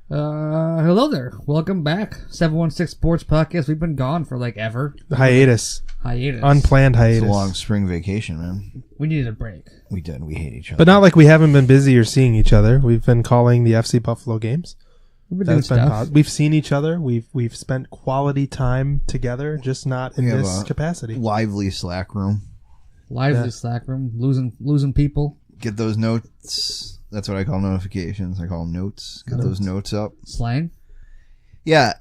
Hello there. Welcome back. 716 Sports Podcast. We've been gone for like ever. Hiatus. Unplanned hiatus. It's a long spring vacation, man. We needed a break. We did. We hate each other. But not like we haven't been busy or seeing each other. We've been calling the FC Buffalo games. We've been doing stuff. We've seen each other. We've spent quality time together, just not in this capacity. Lively Slack room. Slack room. Losing people. Get those notes. That's what I call notifications. I call them notes. Get those notes up. Slang? Yeah.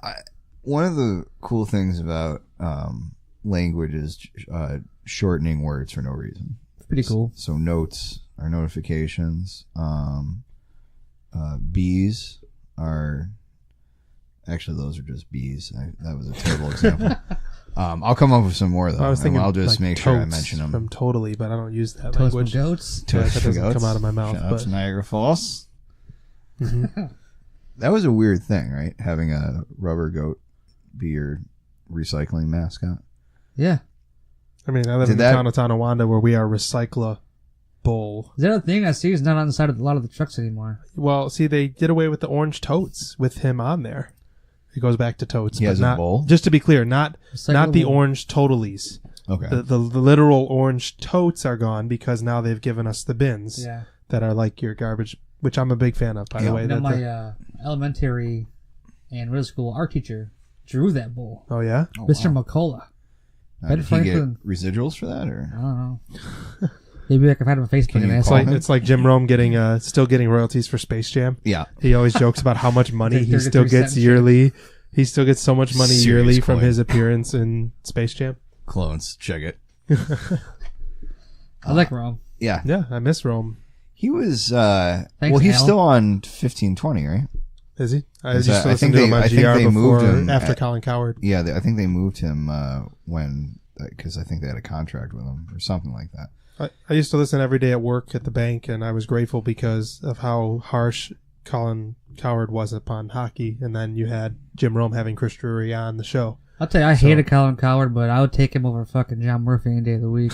One of the cool things about language is shortening words for no reason. Pretty cool. So notes are notifications. Bees are... Actually, those are just bees. That was a terrible example. I'll come up with some more, though. I was thinking I'll just like make sure I mention them. From Totally, but I don't use that Toast language. goats? That doesn't come out of my mouth. Shout out to Niagara Falls. Mm-hmm. That was a weird thing, right? Having a rubber goat be your recycling mascot. Yeah. I mean, I live in the town of Tonawanda where we are recyclable. Is that a thing I see is not on the side of a lot of the trucks anymore? Well, see, they did away with the orange totes with him on there. It goes back to totes. He has a bowl? Just to be clear, not the orange Totalies. Okay. The literal orange totes are gone because now they've given us the bins that are like your garbage, which I'm a big fan of, by the way. My elementary and middle school art teacher drew that bowl. Oh, yeah? Mr. McCullough. Did he get residuals for that? Or? I don't know. Maybe I can find him on Facebook and ask him. It's like Jim Rome still getting royalties for Space Jam. Yeah. He always jokes about how much money he still gets yearly. He still gets so much money yearly from his appearance in Space Jam. Clones, check it. I like Rome. Yeah. Yeah, I miss Rome. He was, Thanks, he's Al. still on 1520, right? Is he? I Is used to I listen think to they- him on I think GR they moved him after Colin Coward. Yeah, I think they moved him because I think they had a contract with him or something like that. I used to listen every day at work at the bank, and I was grateful because of how harsh Colin Coward was upon hockey. And then you had Jim Rome having Chris Drury on the show. I'll tell you, I hated Colin Coward, but I would take him over fucking John Murphy any day of the week.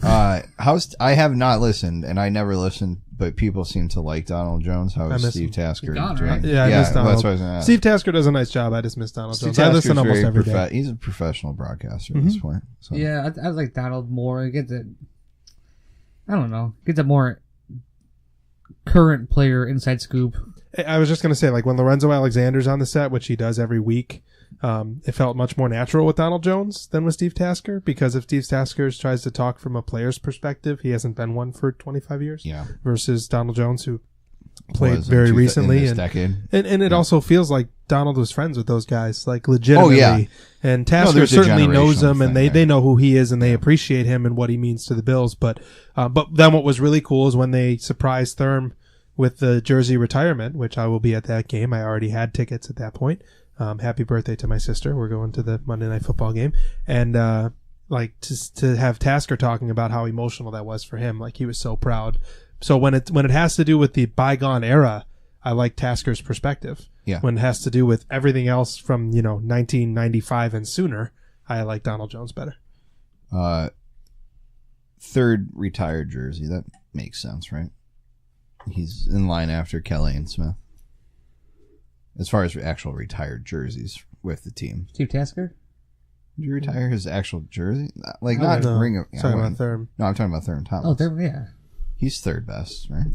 I have not listened, and I never listened, but people seem to like Donald Jones. How is Steve Tasker doing? Right? Yeah, I miss Donald. That's what I was going to ask. Steve Tasker does a nice job. I just miss Donald Steve Jones. I listen Tasker's almost every day. He's a professional broadcaster at this point. So. Yeah, I like Donald more. He gets I don't know. Gets a more current player inside scoop. I was just going to say, like, when Lorenzo Alexander's on the set, which he does every week, it felt much more natural with Donald Jones than with Steve Tasker, because if Steve Tasker tries to talk from a player's perspective, he hasn't been one for 25 years. Yeah. Versus Donald Jones, who played very recently. In this decade. And it also feels like Donald was friends with those guys, like, legitimately. Oh, yeah. And Tasker certainly knows them, and thing, they know who he is, and they appreciate him and what he means to the Bills. But then what was really cool is when they surprised Therm with the jersey retirement, which I will be at that game. I already had tickets at that point. Happy birthday to my sister. We're going to the Monday Night Football game. And like to have Tasker talking about how emotional that was for him, like he was so proud. So when it has to do with the bygone era, I like Tasker's perspective. Yeah. When it has to do with everything else from 1995 and sooner, I like Donald Jones better. Third retired jersey. That makes sense, right? He's in line after Kelly and Smith. As far as actual retired jerseys with the team. Steve Tasker? Did you retire his actual jersey? Like, Talking about Thurm. No, I'm talking about Thurm Thomas. Oh, Thurm, yeah. He's third best, right?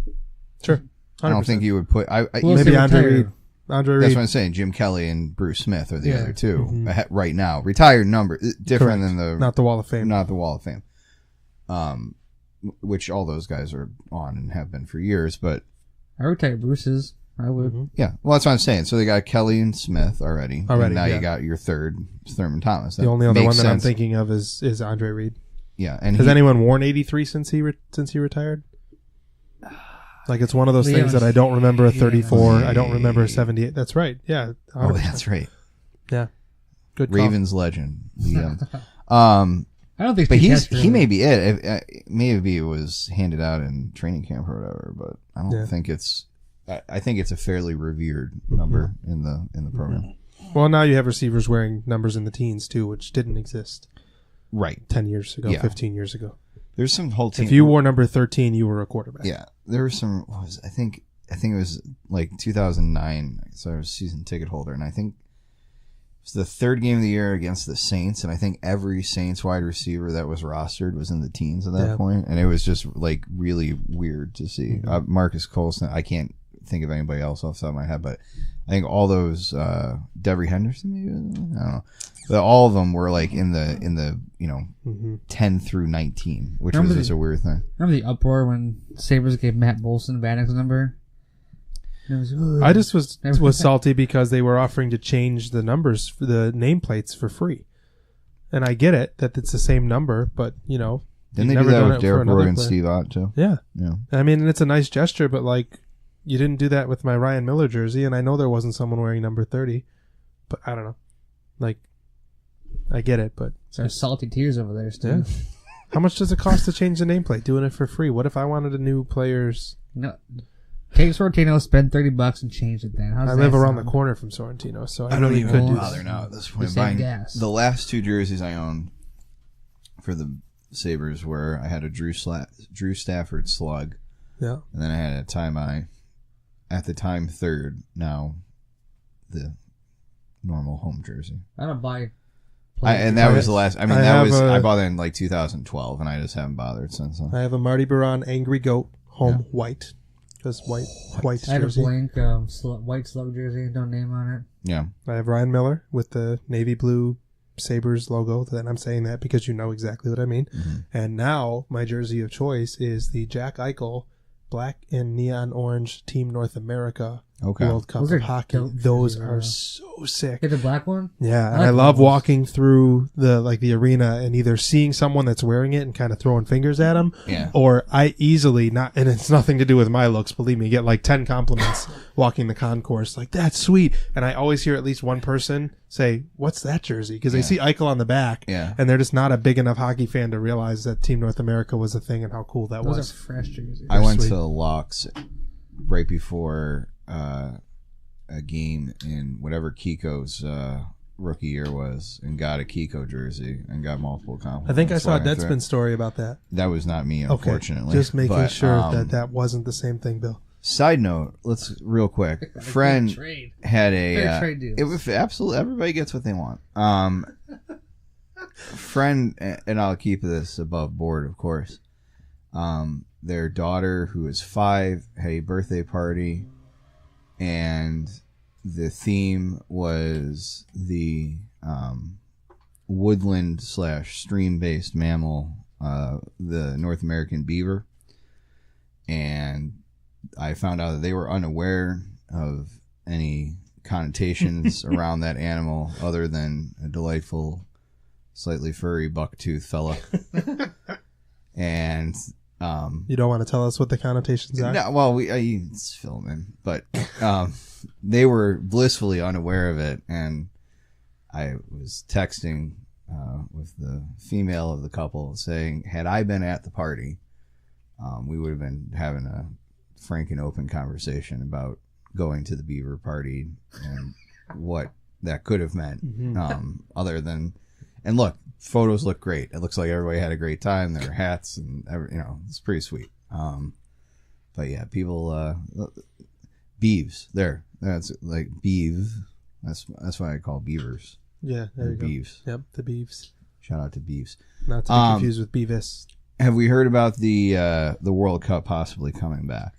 Sure. 100%. I don't think you would put... maybe Andre Reed. That's what I'm saying. Jim Kelly and Bruce Smith are the other two right now. Retired number. Different than the... Not the Wall of Fame. Not the Wall of Fame. Which all those guys are on and have been for years, but... I retire Bruce's. I would. Mm-hmm. Yeah, well, that's what I'm saying. So they got Kelly and Smith already. And now you got your third, Thurman Thomas. The only other one that I'm thinking of is Andre Reed. Yeah, and has anyone worn 83 since he retired? Like, it's one of those things that I don't remember a 34. I don't remember a 78. That's right. Yeah. 100%. Oh, that's right. Yeah. Good call. Ravens legend. I don't think, but he may be it. Maybe it was handed out in training camp or whatever. But I don't think it's. I think it's a fairly revered number in the program. Well, now you have receivers wearing numbers in the teens too, which didn't exist. Right. 10 years ago, 15 years ago. There's some whole team. If you wore number 13, you were a quarterback. Yeah. There were some, I think I think it was like 2009. So I was a season ticket holder, and I think it was the third game of the year against the Saints, and I think every Saints wide receiver that was rostered was in the teens at that point, and it was just like really weird to see. Marcus Colston, I can't think of anybody else off the top of my head, but I think all those Devery Henderson, maybe, I don't know. But all of them were like in the 10 through 19, which was just a weird thing. Remember the uproar when Sabres gave Matt Bolson Vanek's number? I just was salty because they were offering to change the numbers for the nameplates for free, and I get it that it's the same number, but didn't they do that with Derek Roy and Steve Ott too? Yeah. I mean, it's a nice gesture, but like you didn't do that with my Ryan Miller jersey, and I know there wasn't someone wearing number 30, but I don't know, like. I get it, but there's salty tears over there still. Yeah. How much does it cost to change the nameplate? Doing it for free. What if I wanted a new player's? No, take Sorrentino, spend $30 and change it. Then I live around the corner from Sorrentino, so I really could do bother now at this point. Buying the last 2 jerseys I owned for the Sabres were I had a Drew Stafford slug, and then I had a tie-my at the time third. Now the normal home jersey. I don't buy. And that was the last. I mean, I bought it in like 2012, and I just haven't bothered since then. I have a Marty Baron Angry Goat home white, just white jersey. I had a blank white slug jersey, no name on it. Yeah. I have Ryan Miller with the navy blue Sabres logo. Then I'm saying that because you know exactly what I mean. Mm-hmm. And now my jersey of choice is the Jack Eichel black and neon orange Team North America World Cup of Hockey. Those are so sick. Get the black one? Yeah, and I love walking through the arena and either seeing someone that's wearing it and kind of throwing fingers at them, or I easily not, and it's nothing to do with my looks, believe me, get like 10 compliments walking the concourse, like that's sweet, and I always hear at least one person say, "What's that jersey?" Because they see Eichel on the back, and they're just not a big enough hockey fan to realize that Team North America was a thing and how cool that was. Those are fresh jerseys. I went to Locks right before a game in whatever Kiko's rookie year was, and got a Kiko jersey and got multiple compliments. I think I saw a Deadspin story about that. That was not me, unfortunately. Just making sure that wasn't the same thing, Bill. Side note, let's real quick. Friend had a it was absolutely everybody gets what they want. Friend, and I'll keep this above board, of course. Their daughter, who is 5, had a birthday party, and the theme was the woodland / stream-based mammal, the North American beaver. And I found out that they were unaware of any connotations around that animal other than a delightful, slightly furry buck-toothed fella. And you don't want to tell us what the connotations are? No, well, it's filming, but they were blissfully unaware of it, and I was texting with the female of the couple saying, had I been at the party, we would have been having a frank and open conversation about going to the beaver party and what that could have meant, other than, and look, photos look great. It looks like everybody had a great time. There were hats and it's pretty sweet. But yeah, people, beeves there. That's like beeve. That's why I call beavers. Yeah, there you go. Beeves. Yep, the beeves. Shout out to beeves. Not to be confused with Beavis. Have we heard about the World Cup possibly coming back?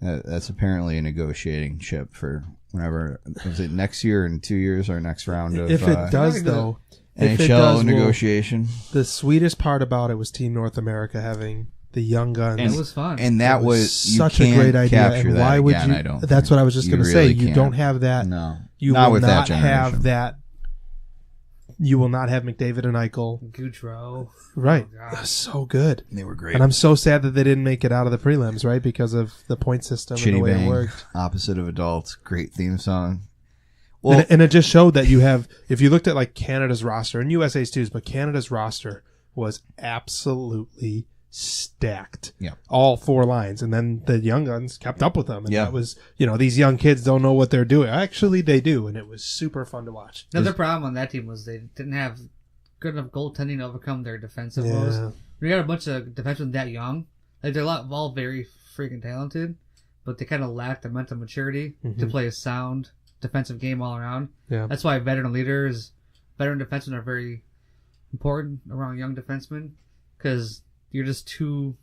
That's apparently a negotiating chip for whenever. Is it next year and 2 years our next round of? If it does, though. NHL negotiation. The sweetest part about it was Team North America having the young guns. And it was fun. And that was such a great idea. And why would you? That's what I was just going to say. You don't have that. No, you not will with not that generation. have that. You will not have McDavid and Eichel. Goudreau. Right. Oh, so good. They were great. And I'm so sad that they didn't make it out of the prelims, right? Because of the point system and the way it worked. Opposite of adults. Great theme song. Well, and it just showed that you have, if you looked at like Canada's roster, and USA's too, but Canada's roster was absolutely stacked. Yeah. All 4 lines. And then the young guns kept up with them. And that was, these young kids don't know what they're doing. Actually, they do. And it was super fun to watch. Another problem on that team was they didn't have good enough goaltending to overcome their defensive woes. We got a bunch of defensemen that young. Like, they're all very freaking talented. but they kind of lack the mental maturity to play a sound defensive game all around. Yeah. That's why veteran defensemen are very important around young defensemen, because you're just too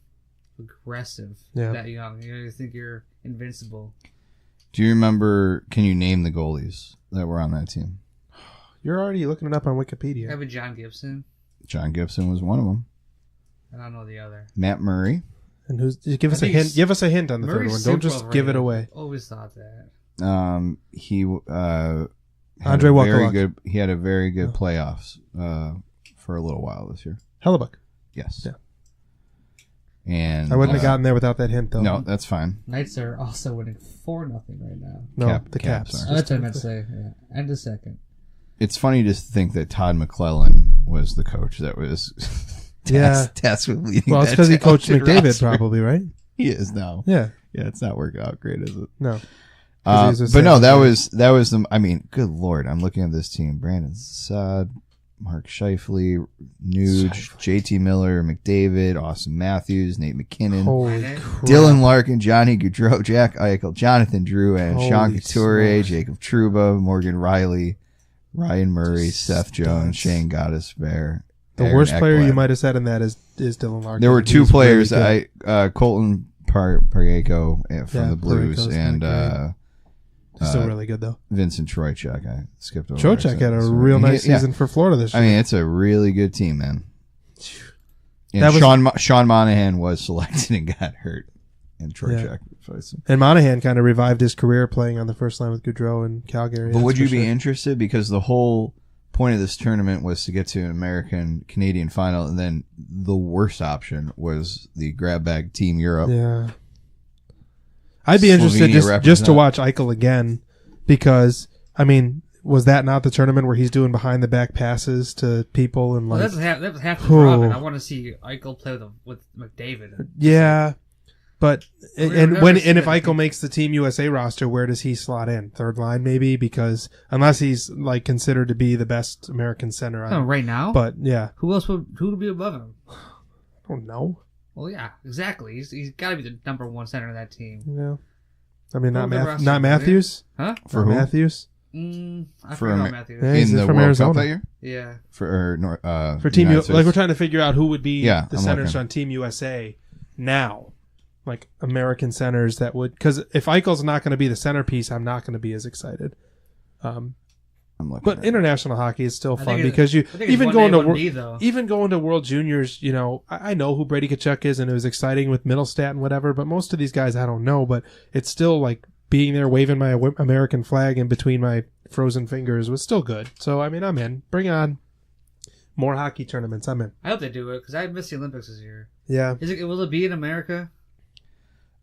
aggressive that young. You think you're invincible. Do you remember, can you name the goalies that were on that team? You're already looking it up on Wikipedia. I have a John Gibson. John Gibson was one of them. I don't know the other. Matt Murray. And give us a hint. Give us a hint on the third one. Don't just give it away. Always thought that. He Andre Wakaluk. He had a very good playoffs for a little while this year. Hellebuck. Yes. Yeah. And I wouldn't have gotten there without that hint, though. No, that's fine. Knights are also winning 4-0 right now. No, the Caps. Oh, that's what I meant to say. Yeah. And a second. It's funny to think that Todd McClellan was the coach that was tasked with leading. Well, it's because he coached McDavid, probably, right? He is now. Yeah. Yeah, it's not working out great, is it? No. But no, that was the. I mean, good Lord, I'm looking at this team: Brandon Saad, Mark Scheifele, Nuge, JT Miller, McDavid, Austin Matthews, Nate McKinnon, Dylan Larkin, Johnny Gaudreau, Jack Eichel, Jonathan Drew, and Sean Couturier, Jacob Trouba, Morgan Riley, Ryan Murray, Seth Jones, Shane Goddesbear. The worst player you might have said in that is Dylan Larkin. There were two players, really Colton Parayko from the Blues, and still really good though. Vincent Trocheck. I skipped over. Trocheck had a real nice season for Florida this year. I mean, it's a really good team, man. And Sean Monahan was selected and got hurt, and Trocheck. And Monahan kind of revived his career playing on the first line with Gaudreau and Calgary. But would you be interested? Because the whole point of this tournament was to get to an American-Canadian final, and then the worst option was the grab bag Team Europe. Yeah. I'd be interested just to watch Eichel again, because, I mean, was that not the tournament where he's doing behind-the-back passes to people? And that was half the problem. I want to see Eichel play with McDavid. Yeah. But if Eichel makes the Team USA roster, where does he slot in? Third line, maybe? Because unless he's like considered to be the best American center, right now. But yeah, who would be above him? I don't know. Well, yeah, exactly. He's got to be the number one center of that team. Yeah, I mean not Matthews, huh? For who? Matthews. I forgot about Matthews. Yeah, he's in the from World Arizona. Cup that year. Yeah, for Team USA. Like we're trying to figure out who would be the centers on Team USA now. Like American centers that would, because if Eichel's not going to be the centerpiece, I'm not going to be as excited. But international hockey is still fun because even going to World Juniors, you know, I know who Brady Tkachuk is and it was exciting with Middlestat and whatever, but most of these guys I don't know, but it's still like being there waving my American flag in between my frozen fingers was still good. So I mean, I'm in. Bring on more hockey tournaments. I'm in. I hope they do it because I missed the Olympics this year. Yeah. Will it be in America?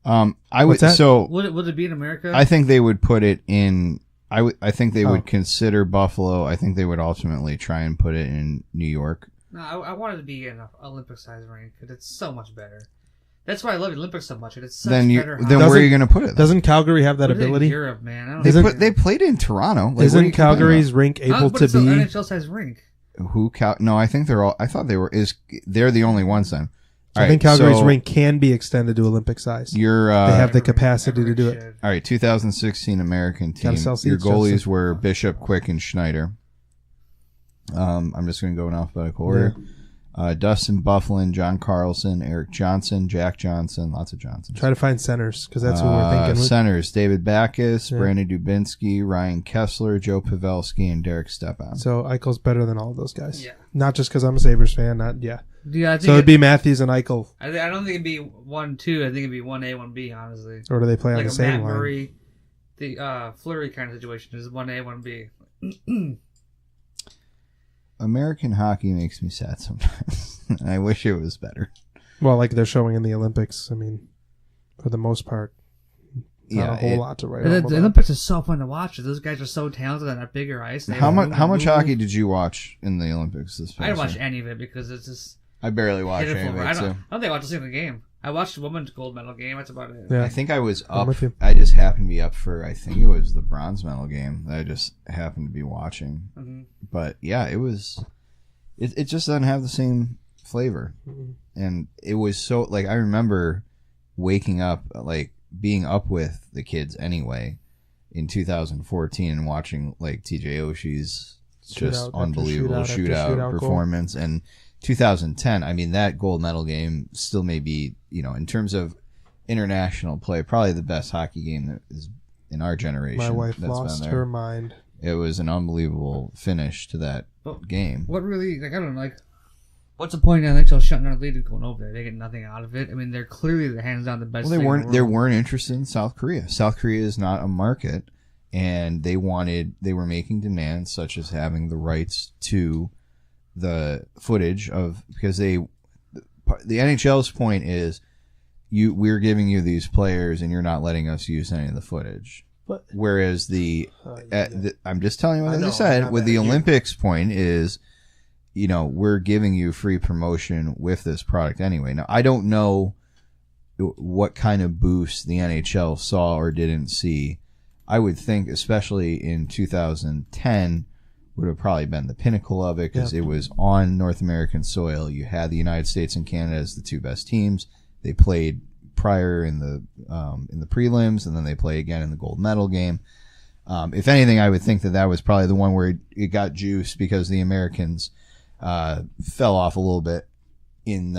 I would. So would it be in America? I think they would put it in. I think they would consider Buffalo. I think they would ultimately try and put it in New York. No, I want it to be in an Olympic-sized rink because it's so much better. That's why I love the Olympics so much. It's such better. Then where are you going to put it? Doesn't Calgary have that ability? Europe, man. They played in Toronto. Like, isn't Calgary's rink able to be? It's an NHL-sized rink. No, I think they're all. I thought they were. They're the only ones then. So I think Calgary's rink can be extended to Olympic size. They have the capacity to do it. All right, 2016 American team. Your goalies were Bishop, Quick, and Schneider. I'm just going to go in alphabetical order. Dustin Byfuglien, John Carlson, Eric Johnson, Jack Johnson, lots of Johnsons. Try to find centers because that's who we're thinking. Centers: David Backus, Brandon Dubinsky, Ryan Kessler, Joe Pavelski, and Derek Stepan. So Eichel's better than all of those guys. Yeah. Not just because I'm a Sabres fan. Yeah, so it'd be Matthews and Eichel. I don't think it'd be 1-2. I think it'd be 1A, 1B, honestly. Or do they play on the same Matt line? Murray, the Fleury kind of situation is 1A, 1B. American hockey makes me sad sometimes. I wish it was better. Well, like they're showing in the Olympics. I mean, for the most part, not a whole lot to write home about. The Olympics is so fun to watch. Those guys are so talented on that bigger ice. How much hockey did you watch in the Olympics this past year? I didn't watch any of it because it's just... I barely watched any of it, I don't think I watched a single game. I watched the women's gold medal game. That's about it. Yeah. I think I was up. I just happened to be up for, I think it was the bronze medal game that I just happened to be watching. Mm-hmm. But yeah, it was... It just doesn't have the same flavor. Mm-hmm. And it was so... Like, I remember waking up, like, being up with the kids anyway in 2014 and watching like TJ Oshie's just unbelievable shootout performance, and 2010, I mean, that gold medal game still may be, in terms of international play, probably the best hockey game that is in our generation. My wife lost her mind. It was an unbelievable finish to that game. What really, I don't know, what's the point of NHL shutting down the league and going over there? They get nothing out of it. I mean, they're clearly the hands down the best. Well, they weren't interested in South Korea. South Korea is not a market, and they were making demands such as having the rights to the footage because the NHL's point is we're giving you these players and you're not letting us use any of the footage. But, whereas I'm just telling you what they said with the Olympics point is, we're giving you free promotion with this product anyway. Now, I don't know what kind of boost the NHL saw or didn't see. I would think, especially in 2010, would have probably been the pinnacle of it because it was on North American soil. You had the United States and Canada as the two best teams. They played prior in the prelims, and then they play again in the gold medal game. If anything, I would think that was probably the one where it got juiced because the Americans fell off a little bit in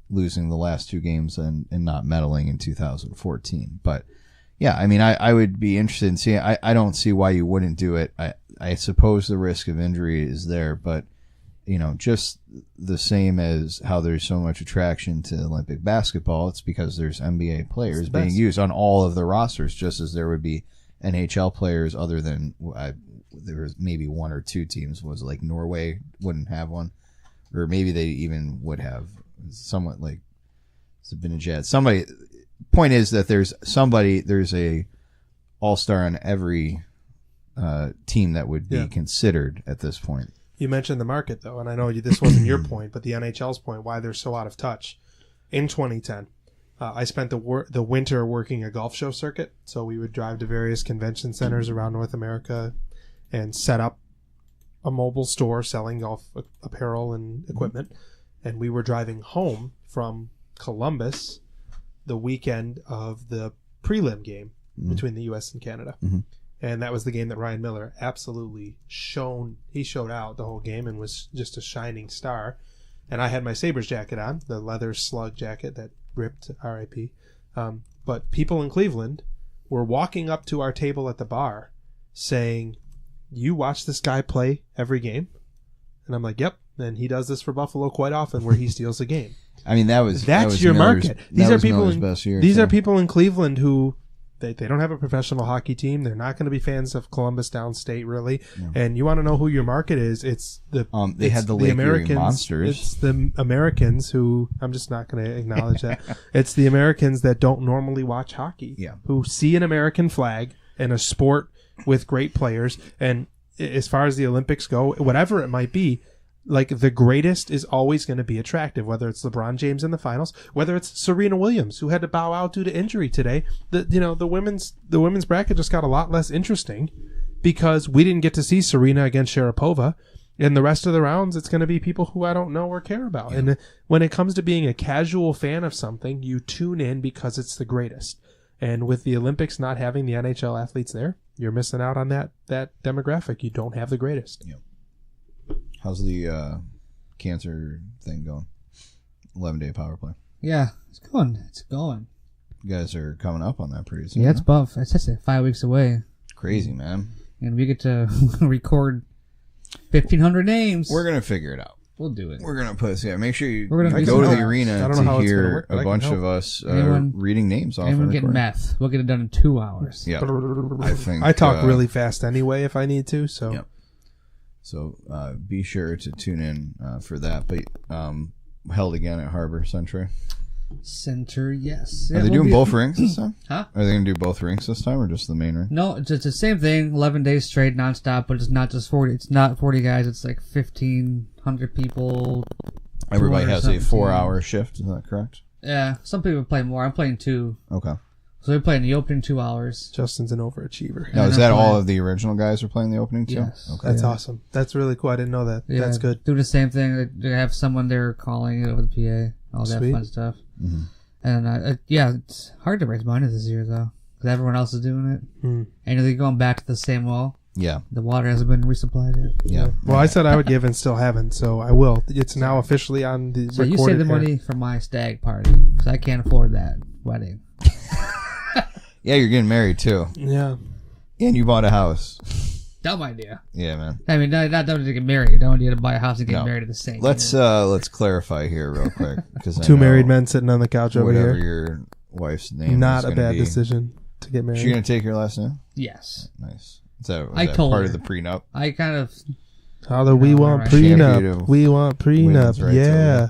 losing the last two games and not medaling in 2014. But yeah, I mean, I would be interested in seeing. I don't see why you wouldn't do it. I suppose the risk of injury is there, but just the same as how there's so much attraction to Olympic basketball, it's because there's NBA players being used on all of the rosters, just as there would be NHL players other than there was maybe one or two teams. Was like Norway wouldn't have one, or maybe they even would have. Somewhat like Zibanejad. Somebody. Point is that there's a all-star on every team that would be considered at this point. You mentioned the market, though, and I know this wasn't your point, but the NHL's point, why they're so out of touch. In 2010, I spent the winter working a golf show circuit, so we would drive to various convention centers around North America and set up a mobile store selling golf apparel and equipment, and we were driving home from Columbus the weekend of the prelim game between the U.S. and Canada. Mm-hmm. And that was the game that Ryan Miller absolutely showed out the whole game and was just a shining star. And I had my Sabres jacket on, the leather slug jacket that ripped, RIP. But people in Cleveland were walking up to our table at the bar saying, "You watch this guy play every game?" And I'm like, "Yep." And he does this for Buffalo quite often where he steals a game. I mean, that's your Miller's, market. These are people in are people in Cleveland who they don't have a professional hockey team. They're not going to be fans of Columbus downstate, really. No. And you want to know who your market is? It's the had the Lake Erie Monsters. It's the Americans who I'm just not going to acknowledge that. It's the Americans that don't normally watch hockey. Who see an American flag and a sport with great players. And as far as the Olympics go, whatever it might be. Like, the greatest is always going to be attractive, whether it's LeBron James in the finals, whether it's Serena Williams, who had to bow out due to injury today. The women's bracket just got a lot less interesting because we didn't get to see Serena against Sharapova. And the rest of the rounds, it's going to be people who I don't know or care about. Yeah. And when it comes to being a casual fan of something, you tune in because it's the greatest. And with the Olympics not having the NHL athletes there, you're missing out on that demographic. You don't have the greatest. Yeah. How's the cancer thing going? 11-day power play. Yeah, it's going. It's going. You guys are coming up on that pretty soon. Yeah, it's buff. It's just 5 weeks away. Crazy, man. And we get to record 1,500 names. We're gonna figure it out. We'll do it. We're gonna put. Yeah, make sure you go to the arena to hear a bunch of us reading names off. Anyone get meth? We'll get it done in 2 hours. Yeah, I think I talk really fast anyway if I need to. So. Yep. So be sure to tune in for that. But held again at Harbor Center. Yes. Are they doing both rinks this time? Huh? Are they going to do both rinks this time or just the main ring? No, it's the same thing. 11 days straight, nonstop. But it's not just 40. It's not 40 guys. It's like 1,500 people. Everybody has a 4-hour shift. Is that correct? Yeah. Some people play more. I'm playing 2. Okay. So we play in the opening 2 hours. Justin's an overachiever. Now, is that all of the original guys are playing the opening too? Yes. Okay. That's awesome. That's really cool. I didn't know that. Yeah, that's good. Do the same thing. They have someone there calling it over the PA. All that fun stuff. Mm-hmm. And it's hard to raise money this year though, because everyone else is doing it, and they're going back to the same well. Yeah, the water hasn't been resupplied yet. Yeah. Well, I said I would give and still haven't, so I will. It's now officially on the. So you save the money for my stag party, because I can't afford that wedding. Yeah, you're getting married too. Yeah, and you bought a house. Dumb idea. Yeah, man. I mean, not dumb to get married. Don't need to buy a house and get married at the same. Let's clarify here real quick, because two married men sitting on the couch over here. Whatever your wife's name. Not is a bad be. decision to get married. She gonna take your last name? Yes. Nice. Is that told part her. of the prenup? I kind of. Although we want prenup. We want prenup. Yeah.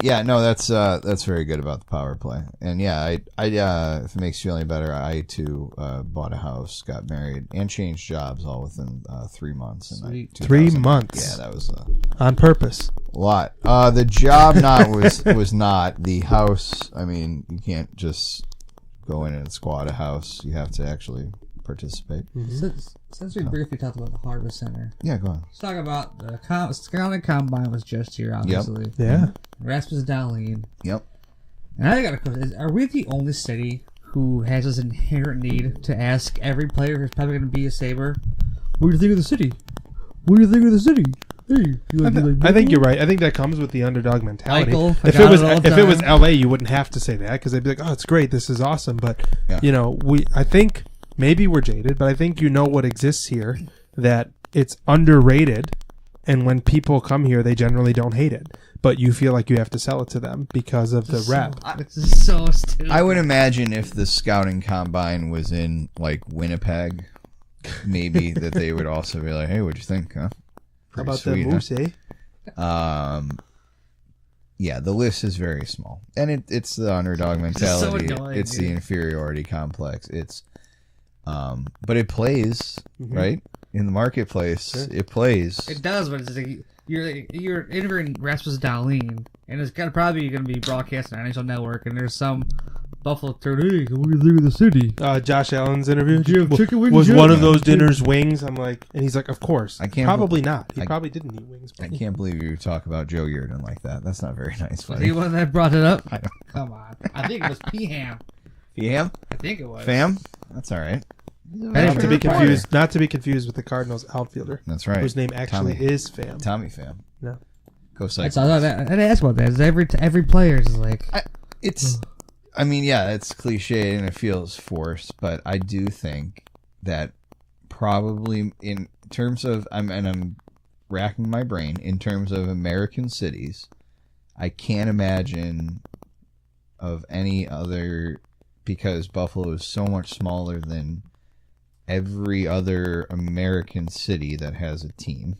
Yeah, no, that's very good about the power play. And yeah, I if it makes you feel any better, I too bought a house, got married, and changed jobs all within 3 months. And 3 months. Yeah, that was on purpose. A lot. The job was not. The house, I mean, you can't just go in and squat a house. You have to actually participate. Since we briefly talked about the Harvest Center, yeah, go on. Let's talk about the Scouting Combine was just here, obviously. Yep. Yeah. Rasmus Dahlin. Yep. And I got a question: are we the only city who has this inherent need to ask every player who's probably going to be a Sabre, "What do you think of the city? What do you think of the city?" Hey, I think you're right. I think that comes with the underdog mentality. If it was LA, you wouldn't have to say that, because they'd be like, "Oh, it's great. This is awesome." But I think. Maybe we're jaded, but I think you know what exists here, that it's underrated, and when people come here, they generally don't hate it. But you feel like you have to sell it to them because of the rep. It's so stupid. I would imagine if the Scouting Combine was in, like, Winnipeg, maybe that they would also be like, "Hey, what'd you think, huh? How about the moose, eh?" Yeah, the list is very small. And it's the underdog mentality. So annoying, it's the inferiority complex. It's... but it plays, right? In the marketplace, it plays. It does, but it's like you're interviewing Rasmus Dahlin, and it's probably going to be broadcast on NHL Network, and there's some Buffalo third. Hey, what do you think of the city? Josh Allen's interview. Chicken wings was one of those dinners wings? I'm like, and he's like, of course. I can't. Probably not. He probably didn't eat wings. I can't believe you talk about Joe Yerdon like that. That's not very nice, buddy. Was he one that brought it up? Come on. I think it was P-Ham. P-Ham? I think it was. Fam? That's all right. Not to be confused with the Cardinals outfielder. That's right. Whose name actually is Pham. Tommy Pham. No. Go Cyclones. I'd ask about that. Every player is like... I mean, yeah, it's cliche and it feels forced, but I do think that probably in terms of... I'm racking my brain. In terms of American cities, I can't imagine of any other... Because Buffalo is so much smaller than every other American city that has a team.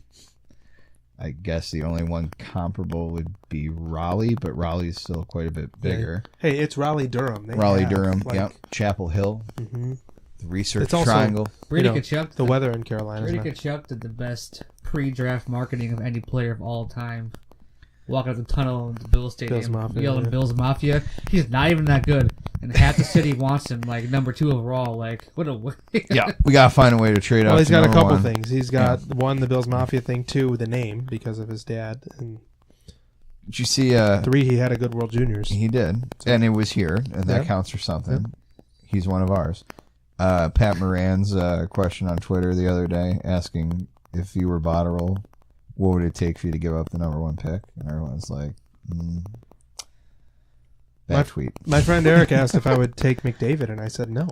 I guess the only one comparable would be Raleigh, but Raleigh is still quite a bit bigger. Hey, it's Raleigh-Durham. Raleigh-Durham, yep. Chapel Hill. Mm-hmm. The Research Triangle. Brady Tkachuk. The weather in Carolina. Brady Tkachuk did the best pre-draft marketing of any player of all time. Walking out the tunnel in the Bills Stadium, yelling Bills Mafia. He's not even that good, and half the city wants him like number 2 overall. Like, what a yeah, we gotta find a way to trade out. Well, he's got a couple 1. things. He's got one, the Bills Mafia thing. 2, the name because of his dad. And did you see? 3, he had a good World Juniors. He did, and it was here, and that counts for something. Yep. He's one of ours. Pat Moran's question on Twitter the other day asking if you were Botterill, what would it take for you to give up the number 1 pick? And everyone's like, bad tweet. My friend Eric asked if I would take McDavid, and I said no.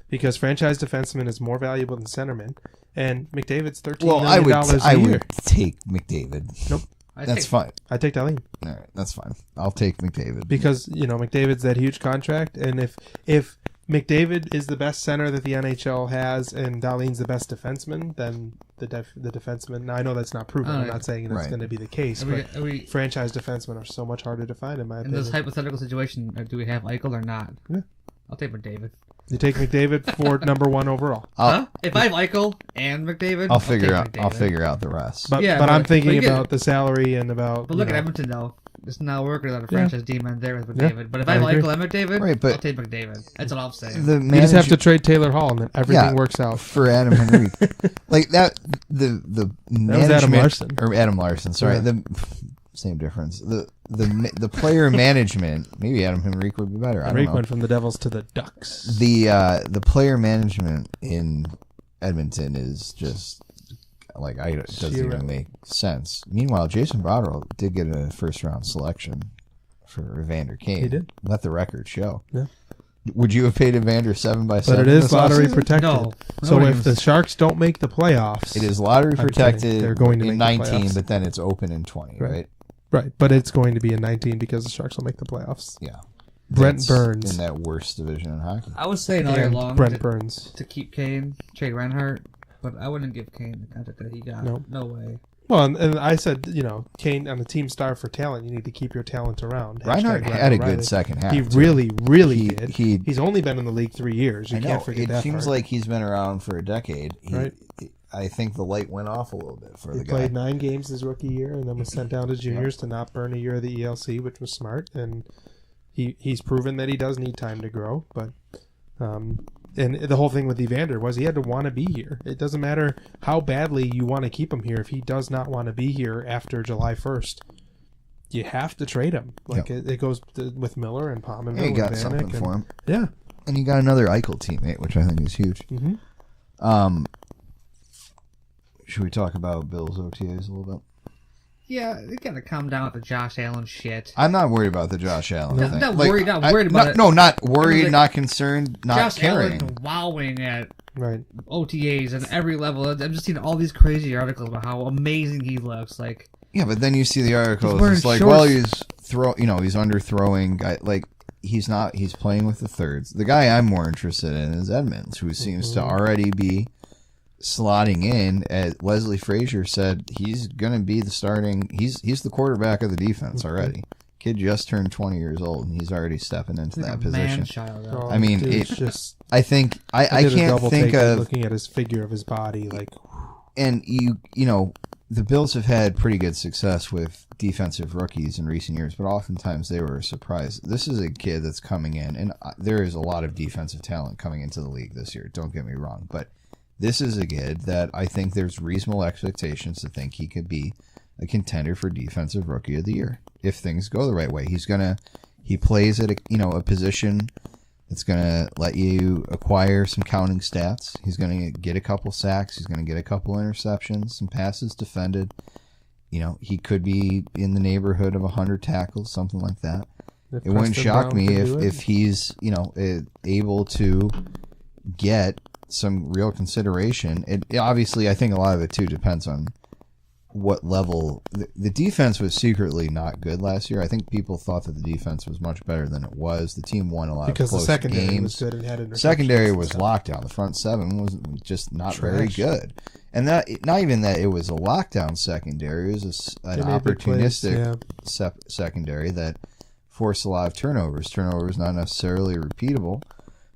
Because franchise defenseman is more valuable than centerman. And McDavid's $13 million a year. I would take McDavid. Nope. That's fine. I take Dahlin. All right, that's fine. I'll take McDavid. Because, McDavid's that huge contract, and if McDavid is the best center that the NHL has, and Dahlin's the best defenseman, then the defenseman... Now, I know that's not proven. I'm not saying that's going to be the case, but franchise defensemen are so much harder to find, in my opinion. In this hypothetical situation, do we have Eichel or not? Yeah. I'll take McDavid. You take McDavid for number 1 overall. If I have Eichel and McDavid, I'll figure out the rest. But I'm thinking about the salary and about... But look at Edmonton, though. It's not working without a franchise D-man there with McDavid. But if I have Eichel and McDavid, I'll take McDavid. That's what I'm saying. You just have to trade Taylor Hall, and then everything works out. For Adam Henrique. Like that, the management... That was Adam Larson. Or Adam Larson, sorry. Yeah. same difference. The player management, maybe Adam Henrique would be better. Henrique went from the Devils to the Ducks. The player management in Edmonton is just like it doesn't even make sense. Meanwhile, Jason Botterill did get a first-round selection for Evander Kane. He did. Let the record show. Yeah. Would you have paid Evander 7 by 7? But it is lottery protected. No. So if the Sharks don't make the playoffs, it is lottery protected. They're going to in make 19, but then it's open in 20, right? Right, but it's going to be in 19 because the Sharks will make the playoffs. Yeah. Brent Burns in that worst division in hockey. I would say all year long Brent Burns to keep Kane, trade Reinhart, but I wouldn't give Kane the contract that he got. Nope. No way. Well, and I said, Kane on the team star for talent. You need to keep your talent around. Reinhart had a good second half. He really did. He's only been in the league 3 years. You can't forget that. It seems like he's been around for a decade. Right. I think the light went off a little bit for the guy. He played 9 games his rookie year and then was sent down to juniors to not burn a year of the ELC, which was smart. And he's proven that he does need time to grow. But and the whole thing with Evander was he had to want to be here. It doesn't matter how badly you want to keep him here. If he does not want to be here after July 1st, you have to trade him. It goes with Miller and Pominville. Yeah, he got something for him. Yeah. And he got another Eichel teammate, which I think is huge. Mm-hmm. Should we talk about Bill's OTAs a little bit? Yeah, you gotta calm down with the Josh Allen shit. I'm not worried about the Josh Allen thing. Not worried about it. No, not worried, not concerned, not Josh caring. Allen wowing at right OTAs and every level. I'm just seeing all these crazy articles about how amazing he looks. Yeah, but then you see the articles. It's like, shorts. Well, he's underthrowing. He's playing with the thirds. The guy I'm more interested in is Edmonds, who seems to already be slotting in. As Leslie Frazier said, he's going to be the starting. He's the quarterback of the defense already. Kid just turned 20 years old, and he's already stepping into that position. I mean, I think I can't think of looking at his figure of his body and the Bills have had pretty good success with defensive rookies in recent years, but oftentimes they were a surprise. This is a kid that's coming in, and there is a lot of defensive talent coming into the league this year. Don't get me wrong, but this is a kid that I think there's reasonable expectations to think he could be a contender for Defensive Rookie of the Year if things go the right way. He plays at a position that's going to let you acquire some counting stats. He's going to get a couple sacks. He's going to get a couple interceptions, some passes defended. He could be in the neighborhood of 100 tackles, something like that. It wouldn't shock me if he's able to get some real consideration. It obviously, I think a lot of it too depends on what level. The defense was secretly not good last year. I think people thought that the defense was much better than it was. The team won a lot of close the secondary games. Was good and had secondary was lockdown. The front seven was just not very good. And that not even that it was a lockdown secondary. It was an opportunistic secondary that forced a lot of turnovers. Turnovers not necessarily repeatable.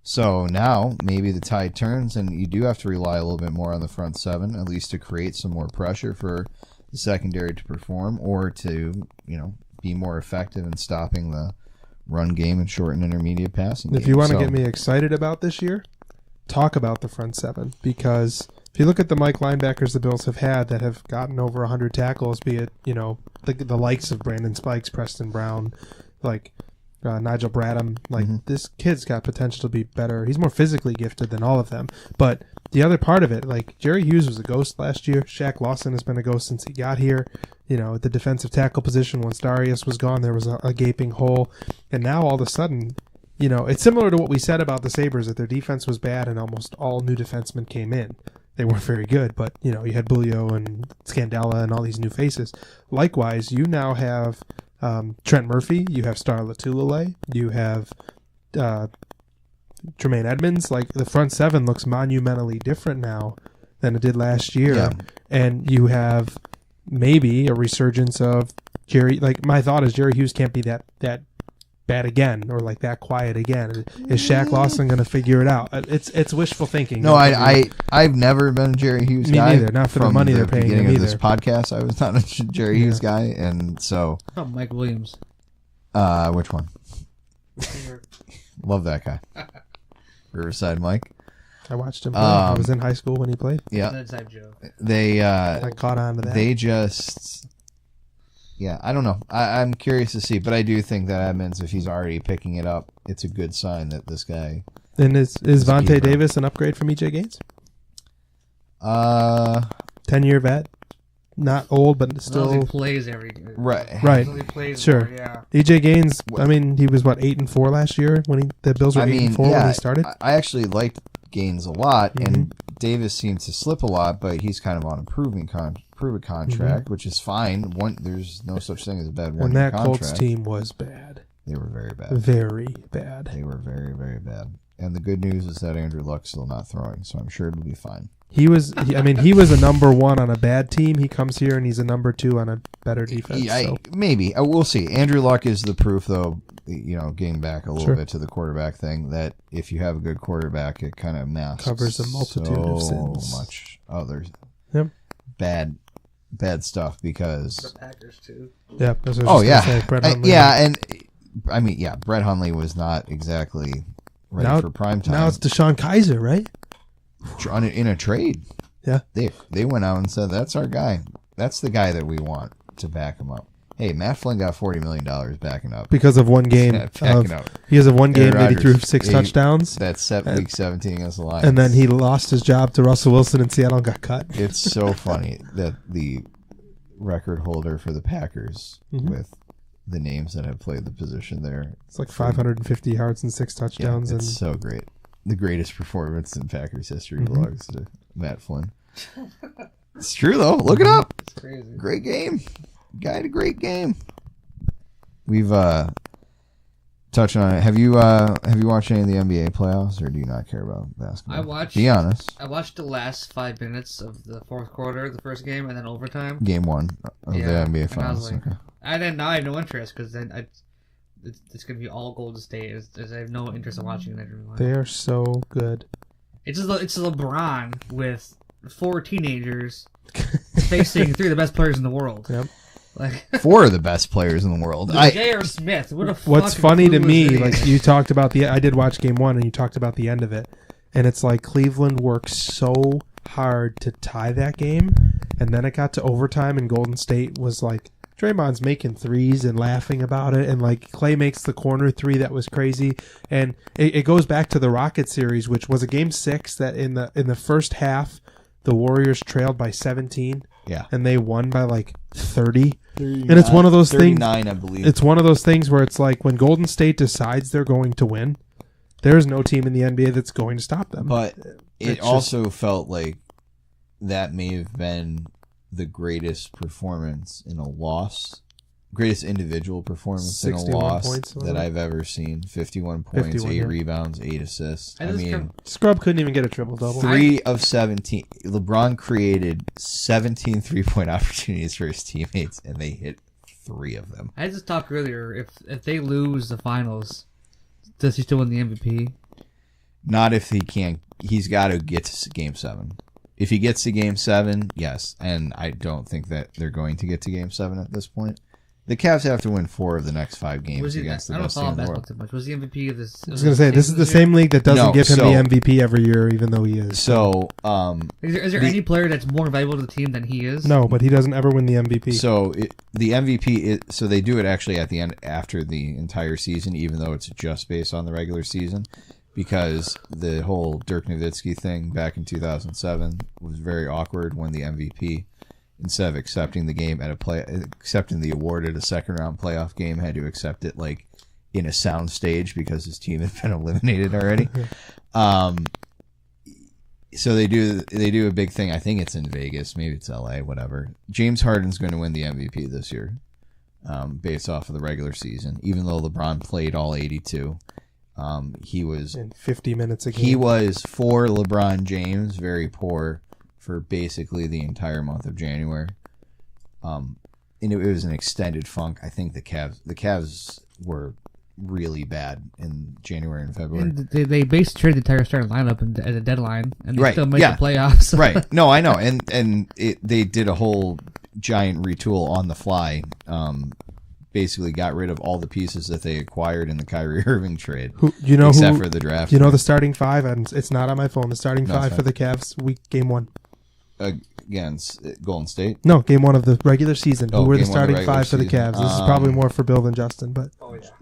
So now maybe the tide turns and you do have to rely a little bit more on the front seven, at least to create some more pressure for the secondary to perform or to, be more effective in stopping the run game and short and intermediate passing game. If you want to get me excited about this year, talk about the front seven, because if you look at the Mike linebackers the Bills have had that have gotten over 100 tackles, be it, the likes of Brandon Spikes, Preston Brown, Nigel Bradham, this kid's got potential to be better. He's more physically gifted than all of them. But the other part of it, Jerry Hughes was a ghost last year. Shaq Lawson has been a ghost since he got here. At the defensive tackle position, once Darius was gone, there was a gaping hole. And now all of a sudden, it's similar to what we said about the Sabres, that their defense was bad and almost all new defensemen came in. They weren't very good, but, you had Bulio and Scandella and all these new faces. Likewise, you now have Trent Murphy, you have Star Latulele, you have Tremaine Edmonds. The front seven looks monumentally different now than it did last year. Yeah. And you have maybe a resurgence of Jerry. My thought is Jerry Hughes can't be that bad again or that quiet again. Is Shaq Lawson going to figure it out? It's wishful thinking. No, I've never been a Jerry Hughes guy. Me neither. Not for the money they're paying him either. Beginning of this podcast, I was not a Jerry Hughes guy, and so. Oh, Mike Williams. Which one? Love that guy. Riverside Mike. I watched him play. I was in high school when he played. Yeah. That's inside joke. I caught on to that. They just, Yeah, I don't know. I'm curious to see, but I do think that Edmonds, if he's already picking it up, it's a good sign that this guy. And is Vontae Davis an upgrade from EJ Gaines? 10-year vet, not old, but still he plays every game. Right. He plays sure. More, yeah. EJ Gaines. I mean, he was 8-4 last year when the Bills were 8-4 when he started. I actually liked Gaines a lot, and Davis seems to slip a lot, but he's kind of on a proven contract, which is fine. There's no such thing as a bad one. And that Colts team was bad. They were very bad. Very bad. They were very, very bad. And the good news is that Andrew Luck's still not throwing, so I'm sure it'll be fine. He was a number 1 on a bad team. He comes here and he's a number 2 on a better defense. Maybe. We'll see. Andrew Luck is the proof, though, getting back a little bit to the quarterback thing, that if you have a good quarterback, it kind of masks covers a multitude of sins. So much other bad stuff because... The Packers, too. Yeah. That's what I was gonna say, Brett Hundley. Brett Hundley was not exactly ready for prime time. Now it's Deshaun Kaiser, right? In a trade. Yeah. They went out and said, that's our guy. That's the guy that we want to back him up. Hey, Matt Flynn got $40 million backing up. Because of one game. Because of one game that he threw 6 touchdowns. That's week 17 against the Lions. And then he lost his job to Russell Wilson in Seattle and got cut. It's so funny that the record holder for the Packers with the names that have played the position there. It's 550 yards and 6 touchdowns. Yeah, it's so great. The greatest performance in Packers history belongs to Matt Flynn. It's true, though. Look it up. It's crazy. Great game. Guy had a great game. We've touched on it. Have you watched any of the NBA playoffs, or do you not care about basketball? Be honest. I watched the last 5 minutes of the fourth quarter, the first game, and then overtime. Game 1 of the NBA finals. I had no interest because then it's going to be all Golden State. I have no interest in watching it anymore. They are so good. It's LeBron with 4 teenagers facing 3 of the best players in the world. Yep. 4 of the best players in the world. J.R. Smith. What's funny to me, you talked about I did watch game 1 and you talked about the end of it. And it's Cleveland worked so hard to tie that game. And then it got to overtime and Golden State was Draymond's making threes and laughing about it, and Clay makes the corner 3 that was crazy, and it goes back to the Rocket series, which was a game 6 that in the first half the Warriors trailed by 17, and they won by 30, and it's one of those 39, things. I believe it's one of those things where it's when Golden State decides they're going to win, there's no team in the NBA that's going to stop them. But it also felt like that may have been the greatest performance in a loss, greatest individual performance in a loss that I've ever seen. 51 points, 8 rebounds, 8 assists. Scrub couldn't even get a triple-double. 3 of 17. LeBron created 17 3-point opportunities for his teammates, and they hit 3 of them. I just talked earlier, if they lose the finals, does he still win the MVP? Not if he can't. He's got to get to Game 7. If he gets to Game 7, yes. And I don't think that they're going to get to Game 7 at this point. The Cavs have to win 4 of the next 5 games against the best team in the world. Was the MVP of this? I was going to say, this is the same league that doesn't give him the MVP every year, even though he is. So, is there any player that's more valuable to the team than he is? No, but he doesn't ever win the MVP. So, the MVP, so they do it actually at the end, after the entire season, even though it's just based on the regular season. Because the whole Dirk Nowitzki thing back in 2007 was very awkward when the MVP, instead of accepting accepting the award at a second round playoff game, had to accept it in a sound stage because his team had been eliminated already. So they do a big thing. I think it's in Vegas, maybe it's LA, whatever. James Harden's going to win the MVP this year, based off of the regular season, even though LeBron played all 82. He was in 50 minutes a game. He was, for LeBron James, very poor for basically the entire month of January. And it was an extended funk. I think the Cavs were really bad in January and February. And they basically traded the entire starting lineup at the deadline, and they still made the playoffs. Right. No, I know. And they did a whole giant retool on the fly. Basically got rid of all the pieces that they acquired in the Kyrie Irving trade, except for the draft. You know the starting 5, and it's not on my phone. The starting 5 for the Cavs, game 1. against Golden State? No, game 1 of the regular season. Who were the game one of the starting regular 5 for the season. Cavs? This is probably more for Bill than Justin, but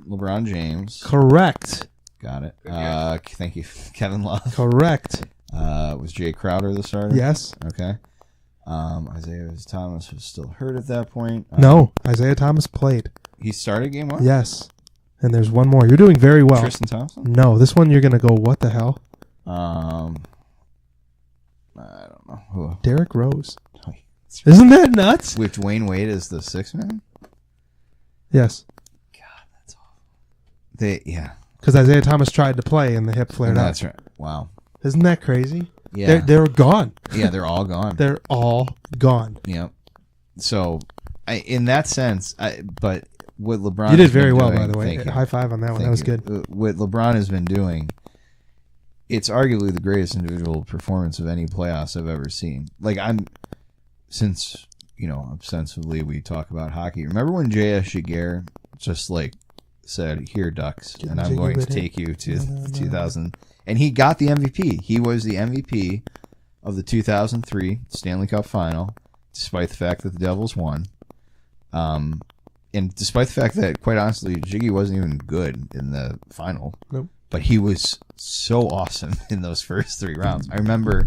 LeBron James. correct. Got it. Thank you. Kevin Love. Correct. Was Jay Crowder the starter? Yes. Okay. Isaiah Thomas was still hurt at that point. No, Isaiah Thomas played. He started game 1? Yes. And there's one more. You're doing very well. Tristan Thompson? No, this one you're going to go, what the hell? I don't know. Who? Derrick Rose. Isn't that nuts? With Dwayne Wade as the 6th man? Yes. God, that's awful. Yeah. Because Isaiah Thomas tried to play and the hip flared up. That's right. Wow. Isn't that crazy? Yeah. They're gone. Yeah, they're all gone. They're all gone. Yeah. So, in that sense, but what LeBron You did very well, doing, by the way. High five on that one. That was good. What LeBron has been doing, it's arguably the greatest individual performance of any playoffs I've ever seen. Like, since, ostensibly we talk about hockey. Remember when J.S. Jaguar just, said, "Here, Ducks, and I'm going to take you to 2000." And he got the MVP. He was the MVP of the 2003 Stanley Cup Final, despite the fact that the Devils won. And despite the fact that, quite honestly, Jiggy wasn't even good in the final. Nope. But he was so awesome in those first 3 rounds. I remember,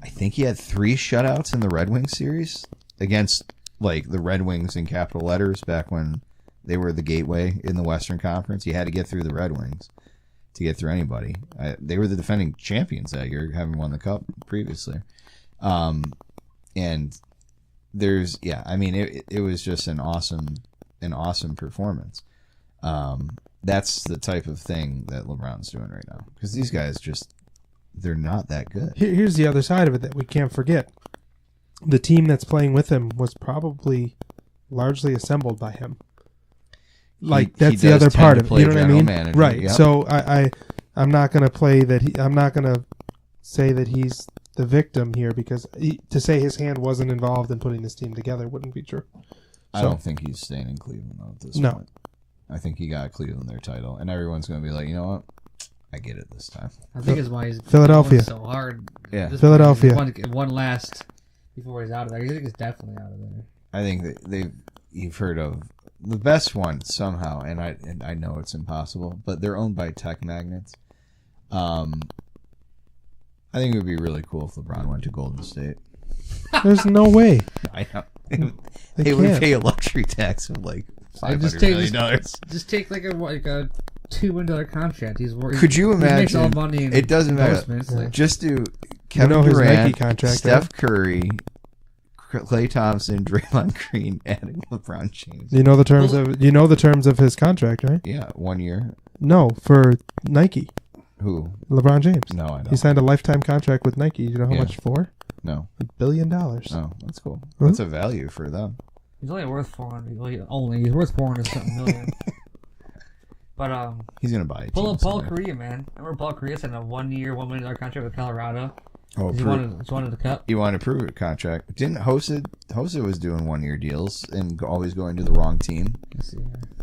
I think he had 3 shutouts in the Red Wings series against, the Red Wings in capital letters back when they were the gateway in the Western Conference. You had to get through the Red Wings to get through anybody. They were the defending champions that year, having won the Cup previously. And there's, it was just an awesome performance. That's the type of thing that LeBron's doing right now. Because these guys they're not that good. Here's the other side of it that we can't forget. The team that's playing with him was probably largely assembled by him. That's the other part of it. You know what I mean? Manager, right. Yep. So I'm not going to play that. I'm not going to say that he's the victim here because to say his hand wasn't involved in putting this team together wouldn't be true. I don't think he's staying in Cleveland though at this point. I think he got Cleveland their title, and everyone's going to be like, you know what? I get it this time. I think it's why he's Philadelphia going so hard. Yeah, Philadelphia. One last before he's out of there. I think he's definitely out of there. I think that you've heard of the best one somehow, and I know it's impossible, but they're owned by tech magnates. I think it would be really cool if LeBron went to Golden State. There's no way. I know. They would pay a luxury tax of $500 million. Just take a $2 million contract. Could you imagine? He makes all money. It doesn't matter. Yeah. Just do Kevin his Durant, Nike contract, Steph Curry, Klay Thompson, Draymond Green, and LeBron James. You know the terms of his contract, right? Yeah, 1 year. No, for Nike. Who? LeBron James. No, I don't. He signed a lifetime contract with Nike. You know how much for? No. $1 billion. Oh, that's cool. That's a value for them. He's only worth 400. He's worth 400 something million. But he's gonna buy it. Paul Correa, man. Remember Paul Correa signed a 1 year, $1 million contract with Colorado. Oh, he wanted the cup. He wanted to prove it contract. Didn't Hosa was doing 1 year deals and always going to the wrong team.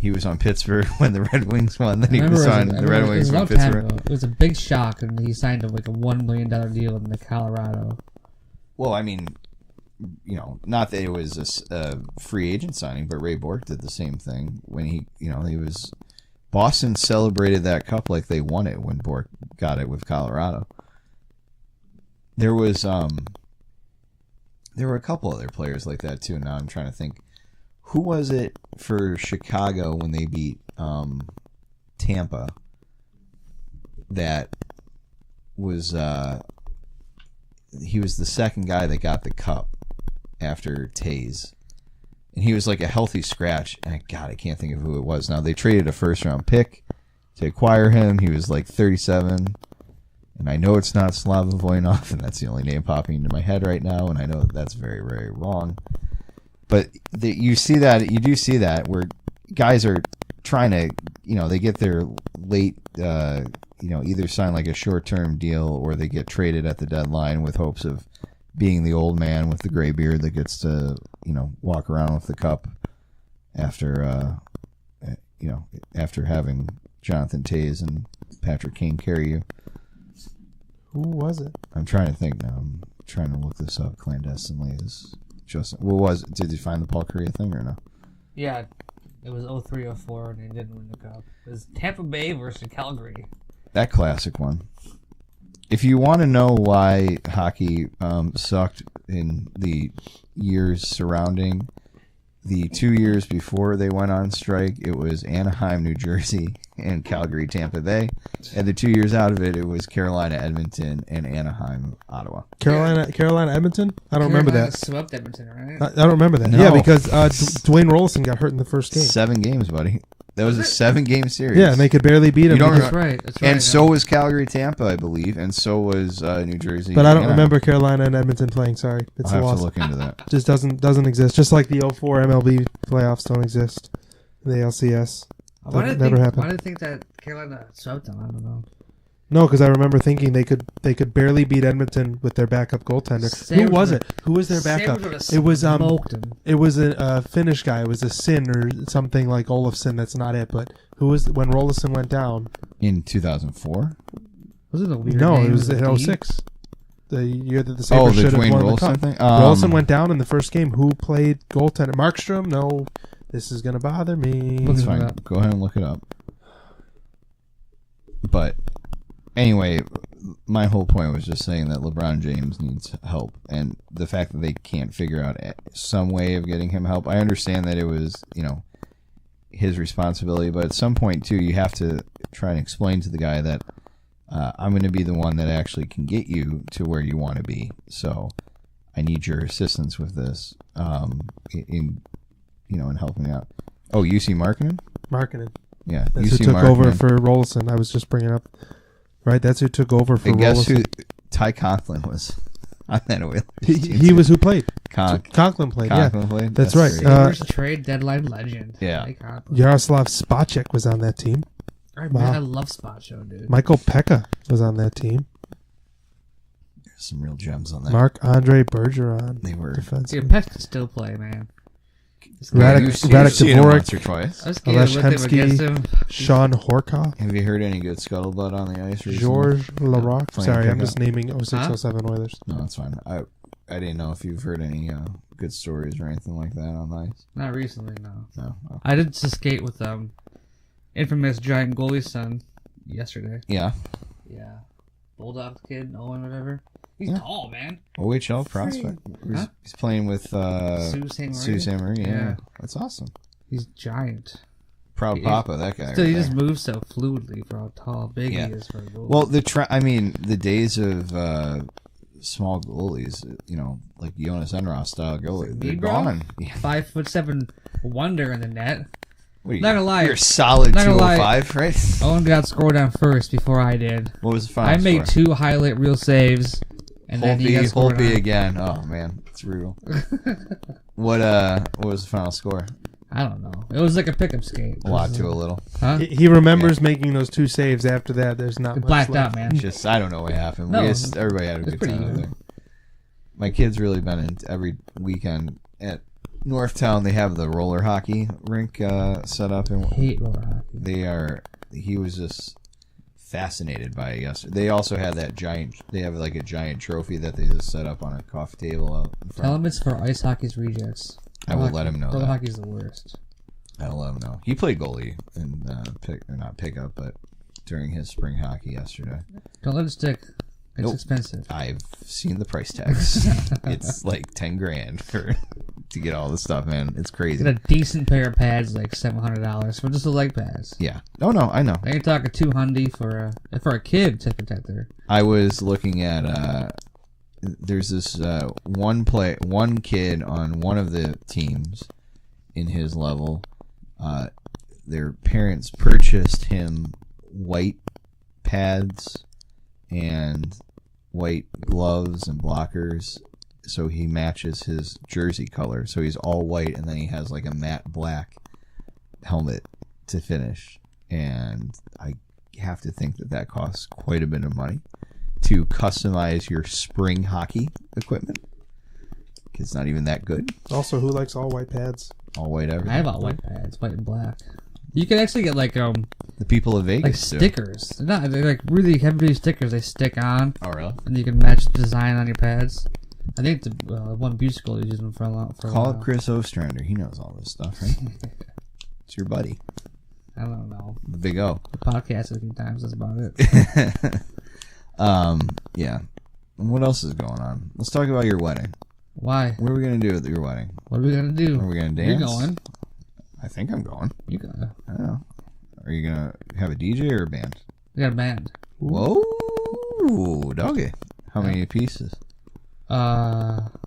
He was on Pittsburgh when the Red Wings won. Then he was on the Red Wings when Pittsburgh. It was a big shock, and he signed a $1 million deal in the Colorado. Well, I mean, not that it was a free agent signing, but Ray Bork did the same thing when he was. Boston celebrated that cup like they won it when Bork got it with Colorado. There was there were a couple other players like that too. Now I'm trying to think, who was it for Chicago when they beat Tampa? That was he was the second guy that got the cup after Taze. And he was like a healthy scratch. And I can't think of who it was now. They traded a first-round pick to acquire him. He was 37. And I know it's not Slava Voinov, and that's the only name popping into my head right now. And I know that's very, very wrong. But you do see that where guys are trying to, they get their late, either sign a short-term deal or they get traded at the deadline with hopes of being the old man with the gray beard that gets to, walk around with the cup after, after having Jonathan Taze and Patrick Kane carry you. Who was it? I'm trying to think now. trying to look this up clandestinely. Is just what was it? Did you find the Paul Kariya thing or no? Yeah, it was 03-04 and they didn't win the cup. It was Tampa Bay versus Calgary. That classic one. If you want to know why hockey sucked in the years surrounding the 2 years before they went on strike, it was Anaheim, New Jersey, and Calgary, Tampa Bay. And the 2 years out of it, it was Carolina, Edmonton, and Anaheim, Ottawa. Carolina, Edmonton? I don't remember that. Swept Edmonton, right? I don't remember that. No. Yeah, because Dwayne Rollison got hurt in the first game. 7 games, buddy. That was a 7-game series. Yeah, and they could barely beat him. That's right. And so was Calgary, Tampa, I believe, and so was New Jersey. But I don't remember Carolina and Edmonton playing. Sorry, it's I'll a have loss. to look into that. Just doesn't exist. Just like the 04 MLB playoffs don't exist. The LCS. Why did I think that Carolina swept them? I don't know. No, because I remember thinking they could barely beat Edmonton with their backup goaltender. Who was it? Who was their backup? It was a Finnish guy. It was a Sin or something like Olofsson. That's not it. But who was when Rollison went down in 2004? Was it a weird No, name? it was in 06. The year that the Sabres should have Dwayne won the Rollison cup. thing? Rollison went down in the first game. Who played goaltender? Markstrom? No, this is gonna bother me. That's fine. Go ahead and look it up. But anyway, my whole point was just saying that LeBron James needs help, and the fact that they can't figure out some way of getting him help. I understand that it was, his responsibility, but at some point too, you have to try and explain to the guy that I'm going to be the one that actually can get you to where you want to be. So I need your assistance with this, in helping out. Oh, UC Markkanen? Yeah, that's UC who took Markkanen. over for Rollison. I was just bringing up. Right, that's who took over for Rollison. Guess who? Ty Conklin was on that Oilers team. He was who played. Conklin played. Played? That's right. Sabres trade deadline legend. Yeah. Yaroslav Spacek was on that team. Man, I love Spacek, dude. Michael Pekka was on that team. There's some real gems on that. Marc-Andre Bergeron. They were defensive. Pekka can still play, man. Radek Dvorak, or twice. Alesh Hemsky, Sean Horkoff. Have you heard any good scuttlebutt on the ice recently? Georges Laraque. Sorry, I'm just pickup. naming 06-07 Oilers. No, that's fine. I didn't know if you've heard any good stories or anything like that on the ice. Not recently, no. No. Okay. I did skate with infamous giant goalie son yesterday. Yeah. Yeah. Bulldog kid, Owen, whatever. He's tall, man. OHL prospect. Huh? He's playing with Sault Ste. Marie. Yeah. That's awesome. He's giant. Proud papa, that guy. Still, he just moves so fluidly for how tall, big he is for a goalie. Well, the days of small goalies, like Jonas Enroth style goalie, they're gone. Yeah. 5'7" wonder in the net. What are you, not gonna lie, you're solid 205, right? Owen got scored down first before I did. What was the final I made score? 2 highlight reel saves, and then he got scored Holtby again. Oh man, it's brutal. What was the final score? I don't know. It was like a pickup skate. A lot to a little. Huh? He remembers making those 2 saves. After that, there's not much blacked left. out, man. Just I don't know what happened. No, Everybody had a good time. I think. My kid's really been in every weekend at Northtown. They have the roller hockey rink set up, and I hate roller hockey. He was just fascinated by it yesterday. They also had that giant. They have like a giant trophy that they just set up on a coffee table out in front. Tell him it's for ice hockey's rejects. I will let him know. Roller hockey's the worst. I'll let him know. He played goalie and not pickup, but during his spring hockey yesterday. Don't let it stick. It's expensive. I've seen the price tags. It's like $10,000 to get all this stuff, man. It's crazy. Get a decent pair of pads, like $700 for just the leg pads. Yeah. Oh no, I know. Now you're talking $200 for a kid to protect her. I was looking at there's this one kid on one of the teams in his level. Their parents purchased him white pads and white gloves and blockers so he matches his jersey color. So he's all white, and then he has like a matte black helmet to finish. And I have to think that costs quite a bit of money to customize your spring hockey equipment. It's not even that good. Also, who likes all white pads? All white everything. I have all white pads, white and black. You can actually get like The people of Vegas do. stickers. They're like really heavy stickers. They stick on. Oh, really? And you can match the design on your pads. I think the one beauty school is using them for a while. Call up Chris Ostrander. He knows all this stuff, right? It's your buddy. I don't know. The Big O. The podcast a few times. That's about it. Yeah. What else is going on? Let's talk about your wedding. Why? What are we going to do at your wedding? What are we gonna do? Are we going to dance? You're going. I think I'm going. You got. I don't know. Are you going to have a DJ or a band? We got a band. Whoa, doggy. How many pieces?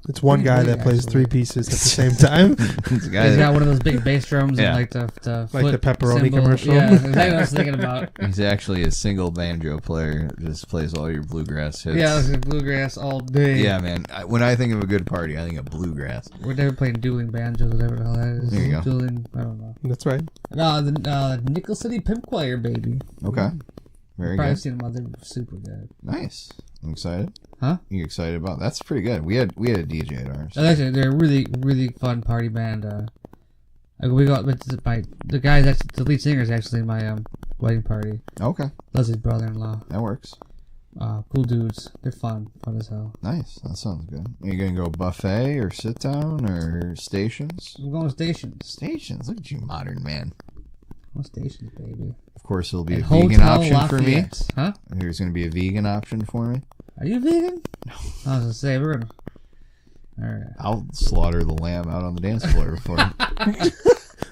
It's one guy that plays 3 pieces at the same time. He's He's got one of those big bass drums Yeah. and like the Like the pepperoni cymbal. commercial. Yeah, exactly what I was thinking about. He's actually a single banjo player. Just plays all your bluegrass hits. Yeah, I was in bluegrass all day. Yeah, man. When I think of a good party, I think of bluegrass. We're never playing dueling banjos, whatever the hell that is. There you go. Dueling, I don't know. That's right. No, the Nickel City Pimp Choir, baby. Okay. Very Probably good. seen them all. They're super good. Nice. I'm excited. Huh? You excited about that's pretty good. We had a DJ at ours. Actually, they're a really, really fun party band. Like we got the guy that's the lead singer is actually my wedding party. Okay. Leslie's brother-in-law. That works. Cool dudes. They're fun as hell. Nice. That sounds good. Are you gonna go buffet or sit down or stations? We're going to stations. Stations. Look at you, modern man. What stations, baby? Of course, there'll be And a vegan Hotel option for me. Lafayette. Huh? There's gonna be a vegan option for me. Are you vegan? No. I was gonna say we're gonna. All right. I'll slaughter the lamb out on the dance floor before.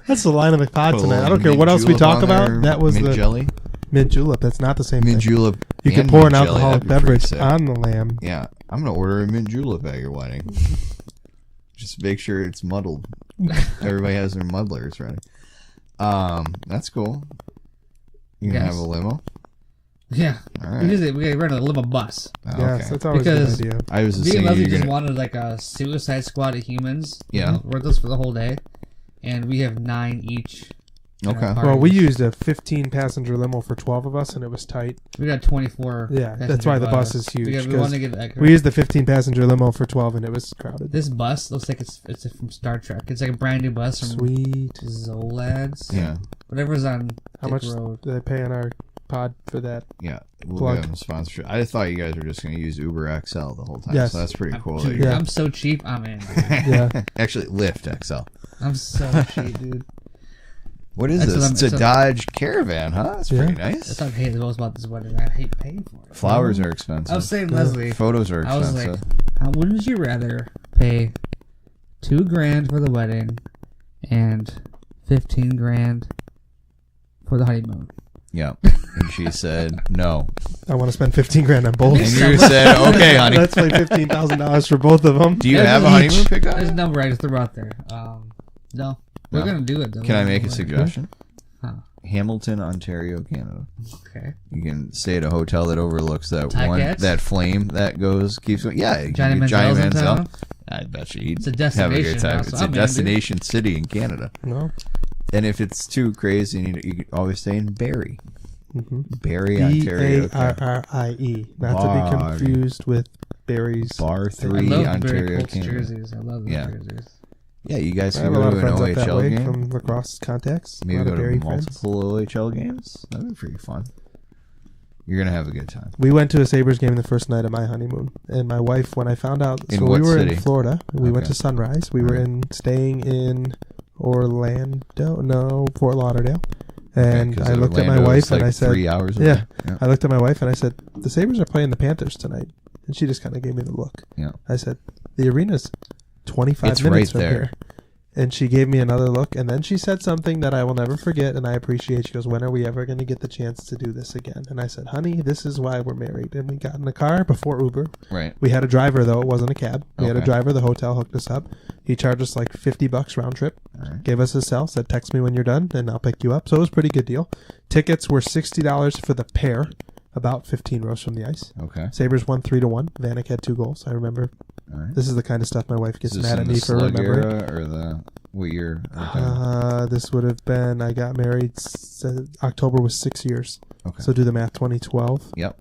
That's the line of the pod Put a tonight. I little don't care what else we mint talk julep on about. there, That was mint the jelly. mint julep. That's not the same Mint thing. julep. You can and pour an mint jelly, alcoholic that'd be pretty beverage sick. on the lamb. Yeah, I'm gonna order a mint julep at your wedding. Just make sure it's muddled. Everybody has their muddlers ready. That's cool. You gonna have a limo? Yeah. All right. We rent a limo bus. Oh, Yes, okay. that's always Because- a good idea. I was just Me and saying Leslie you're just gonna. wanted like a suicide squad of humans. Yeah. We're with us for the whole day, and we have 9 each. in our Okay. party. Well, we used a 15-passenger limo for 12 of us, and it was tight. We got 24. Yeah, that's passenger why the bus is huge, We 'cause want to get extra. We used the 15-passenger limo for 12, and it was crowded. This bus looks like it's from Star Trek. It's like a brand new bus from Sweet. Zolads. Yeah, Whatever's on How Dick much Road. do they pay on our pod for that? yeah. We'll Plug. get them sponsorship. I thought you guys were just gonna use Uber XL the whole time. Yes. So that's pretty cool. Dude, That you're Yeah. I'm so cheap. I'm in. Dude. Yeah. Actually, Lyft XL. I'm so cheap, dude. What is That's this? what It's a it's a- Dodge Caravan, huh? That's pretty Yeah. nice. That's what I hate the most about this wedding. I hate paying for it. Flowers are I expensive. was saying, Leslie. Photos are I was expensive. like, wouldn't you rather pay $2,000 for the wedding and $15,000 for the honeymoon? Yeah. And she said no. I want to spend $15,000 on both. And you said, okay, honey. Let's pay $15,000 for both of them. Do you There's have a each. honeymoon picked out? There's a number I just threw out there. No, we're No. gonna do it though. Can I make a suggestion? Huh. Hamilton, Ontario, Canada. Okay. You can stay at a hotel that overlooks that Ticats? that flame that keeps going. Yeah, Johnny you- Manziel's in town? I bet you he'd It's a have a destination good time. now, so It's a I'm in, dude. destination city in Canada. No. And if it's too crazy, you can always stay in Barrie. Mm-hmm. Barrie, Ontario. Barrie. Not Bar. to be confused with Barry's. Bar I 3, love the Ontario, Barry Colts Canada. jerseys. I love those Yeah. jerseys. Yeah, you guys I can have a lot go of to an friends up that OHL way game. from lacrosse contacts. Maybe a lot go of to Barry friends. multiple OHL games. That'd be pretty fun. You're going to have a good time. We went to a Sabres game the first night of my honeymoon, and my wife, when I found out, In so what we were city? in Florida. We went Okay. to Sunrise. We were staying in Fort Lauderdale. And 'cause I looked at my Orlando wife is like and I said, 3 hours away. yeah. I looked at my wife and I said, the Sabres are playing the Panthers tonight. And she just kind of gave me the look. Yeah. I said, the arena's 25 It's minutes right from there. here. And she gave me another look, and then she said something that I will never forget, and I appreciate. She goes, when are we ever going to get the chance to do this again? And I said, honey, this is why we're married. And we got in the car before Uber. Right. We had a driver, though. It wasn't a cab. We had a Okay. driver. The hotel hooked us up. He charged us like $50 round trip. All right. Gave us his cell, said, text me when you're done, and I'll pick you up. So it was a pretty good deal. Tickets were $60 for the pair, about 15 rows from the ice. Okay. Sabres won 3-1. Vanek had 2 goals. I remember. All right. This is the kind of stuff my wife gets Is this mad in at the me for slug remembering. era or the what year? This would have been, I got married, October was 6 years. Okay. So do the math, 2012. Yep.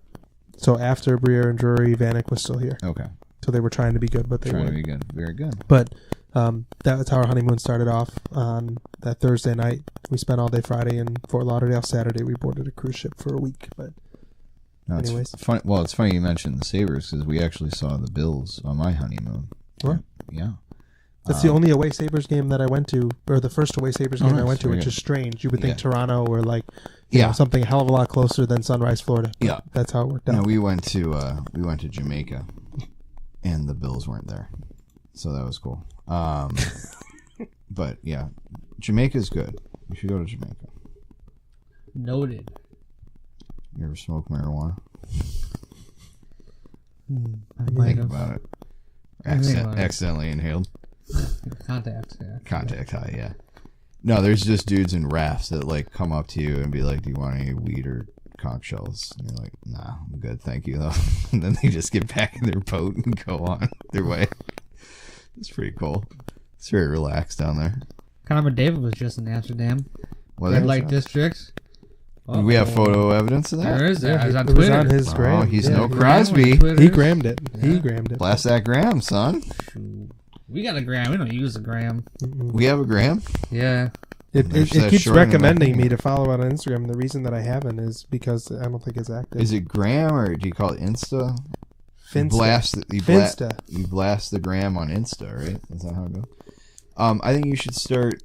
So after Briere and Drury, Vanek was still here. Okay. So they were trying to be good, but they Trying to weren't. be good. Very good. But That's how our honeymoon started off on that Thursday night. We spent all day Friday in Fort Lauderdale. Saturday we boarded a cruise ship for a week. But anyways, it's funny. Well, it's funny you mentioned the Sabres because we actually saw the Bills on my honeymoon. What? Yeah. That's the only away Sabres game that I went to, or the first away Sabres game I went to, which is strange. You would think Toronto or like you know, something a hell of a lot closer than Sunrise, Florida. Yeah, that's how it worked out. No, we went to Jamaica, and the Bills weren't there, so that was cool. But yeah, Jamaica's good. You should go to Jamaica. Noted. You ever smoke marijuana? Think about it. Accidentally inhaled. Contact, yeah. Contact high, yeah. No, there's just dudes in rafts that like come up to you and be like, "Do you want any weed or conch shells?" And you're like, "Nah, I'm good, thank you." Though, and then they just get back in their boat and go on their way. It's pretty cool. It's very relaxed down there. Conor McDavid was just in Amsterdam. Red Light District. Do we have photo evidence of that? There is. Yeah, it was on his gram. Oh, he's no Crosby. He grammed it. He grammed it. Blast that gram, son. We got a gram. We don't use a gram. We have a gram? Yeah. It keeps recommending me to follow it on Instagram. The reason that I haven't is because I don't think it's active. Is it gram or do you call it Insta? Finsta. You blast the gram on Insta, right? Is that how it goes? I think you should start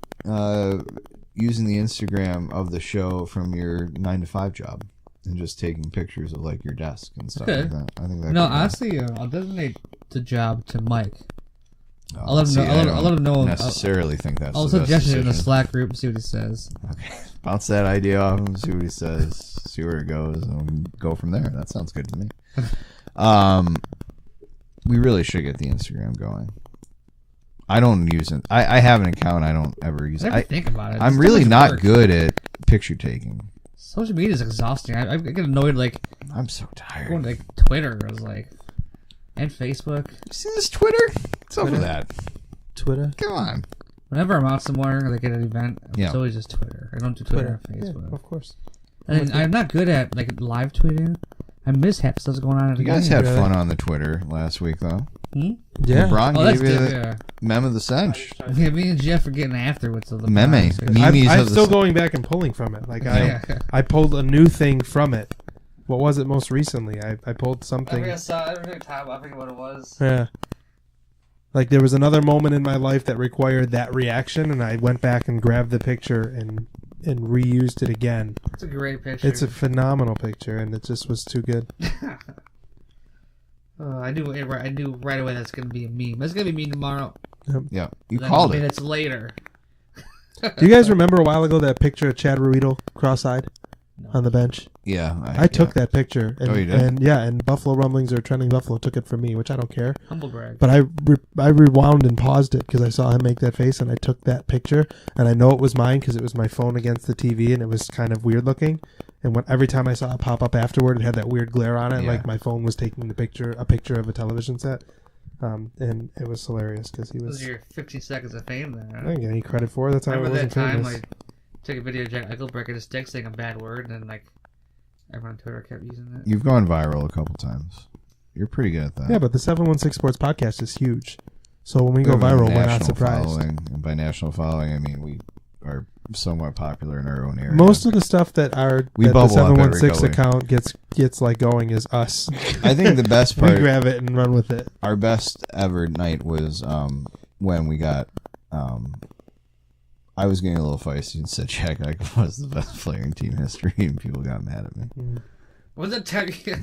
using the Instagram of the show from your 9-to-5 job and just taking pictures of like your desk and stuff like that. I think that. No, honestly, I'll designate the job to Mike. I'll let him know. Necessarily think that's. I'll suggest it in the Slack group and see what he says. Okay, bounce that idea off him, see what he says, see where it goes, and go from there. That sounds good to me. We really should get the Instagram going. I don't use it. I have an account. I don't ever use it. I think about it. I'm really not good at picture taking. Social media is exhausting. I get annoyed. Like I'm so tired. Going to like Twitter is like. And Facebook. You see this Twitter? What's up with that? Twitter? Come on. Whenever I'm out somewhere, like at an event, it's always just Twitter. I don't do Twitter or Facebook. Yeah, of course. And I'm not good at like live tweeting. I miss half stuff going on. You guys had fun on the Twitter last week, though. Yeah. LeBron gave you the meme of the cinch. Yeah, me and Jeff are getting after with the meme. I'm still going back and pulling from it. Like I pulled a new thing from it. What was it most recently? I pulled something. I forget what it was. Yeah. Like there was another moment in my life that required that reaction, and I went back and grabbed the picture and reused it again. It's a great picture. It's a phenomenal picture, and it just was too good. I knew right away that's going to be a meme. That's going to be me tomorrow. Yep. Yeah, you called it. Minutes later. Do you guys remember a while ago that picture of Chad Ruedel cross-eyed on the bench? Yeah, I took that picture. And, you did? And Buffalo Rumblings or Trending Buffalo took it from me, which I don't care. Humble brag. But I rewound and paused it because I saw him make that face, and I took that picture, and I know it was mine because it was my phone against the TV, and it was kind of weird looking. And every time I saw it pop up afterward, it had that weird glare on it, like my phone was taking a picture of a television set. And it was hilarious because he was. Those are your 15 seconds of fame there. Huh? I didn't get any credit for it. That's how I wasn't famous. Like, took a video of Jack Eichel breaking his stick saying a bad word, and then like everyone on Twitter kept using it. You've gone viral a couple times. You're pretty good at that. Yeah, but the 716 Sports podcast is huge. So when we go viral, we're not surprised. And by national following, I mean we are somewhat popular in our own area. Most of the stuff that the 716 account gets like going is us. I think the best part. We grab it and run with it. Our best ever night was when we got. I was getting a little feisty and said Jack Eichel was the best player in team history, and people got mad at me. Was it time you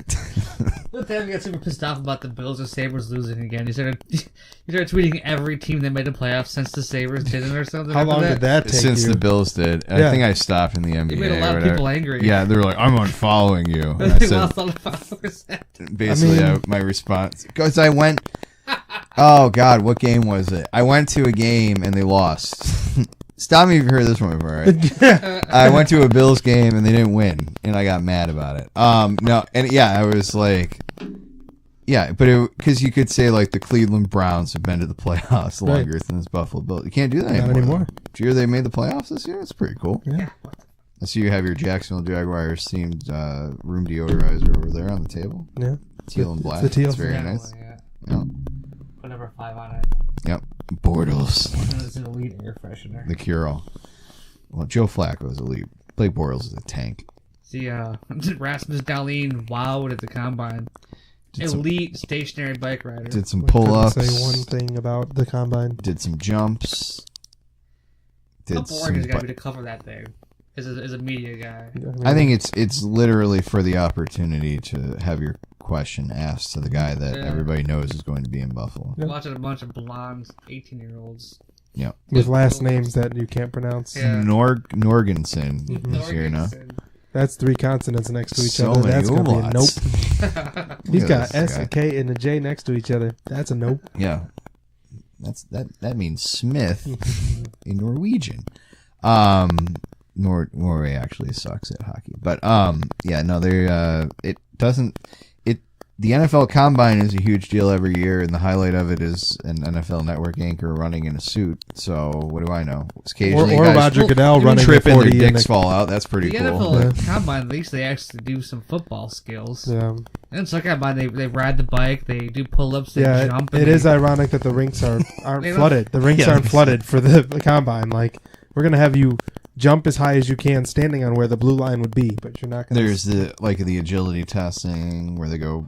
got super pissed off about the Bills or Sabres losing again? You started tweeting every team that made the playoffs since the Sabres didn't or something. How long did that take Since you? the Bills did. I think I stopped in the NBA. You made a lot of people angry. Yeah, they were like, I'm unfollowing you. And I said, basically, my response, because I went, oh God, what game was it? I went to a game and they lost. Stop me if you heard this one before, right? I went to a Bills game and they didn't win, and I got mad about it. No, and yeah, I was like, yeah, but because you could say like the Cleveland Browns have been to the playoffs longer than this Buffalo Bills. You can't do that anymore. Did you hear they made the playoffs this year? That's pretty cool. Yeah. I see you have your Jacksonville Jaguars themed room deodorizer over there on the table. Yeah. Teal and black. The teal. It's very nice. Yeah. Put number 5 on it. Yep. Bortles. It's an elite air freshener. The cure-all. Well, Joe Flacco is elite. Blake Bortles is a tank. See, Rasmus Dahlin wowed at the combine. Elite stationary bike rider. Did some pull-ups. Say one thing about the combine. Did some jumps. How boring is it got to be to cover that thing? As a media guy. I think it's literally for the opportunity to have your question asked to the guy that everybody knows is going to be in Buffalo. Yeah. Watching a bunch of blonde 18-year-olds. Yeah. With last names that you can't pronounce. Yeah. Norgensen is here now. That's 3 consonants next to each so other. Many That's going to be a nope. He's got S, a K, and a J next to each other. That's a nope. Yeah. That means Smith in Norwegian. Norway actually sucks at hockey, but yeah, no, the NFL Combine is a huge deal every year, and the highlight of it is an NFL Network anchor running in a suit. So what do I know? Or Roger Goodell running trip a 40 and their dicks fall out. That's pretty the cool. The NFL Combine, at least they actually do some football skills. Yeah. And so Combine, they ride the bike, they do pull-ups, they jump. It is ironic that the rinks aren't flooded. The rinks aren't flooded for the Combine. Like, we're gonna have you jump as high as you can standing on where the blue line would be, but you're not going to... There's the agility testing where they go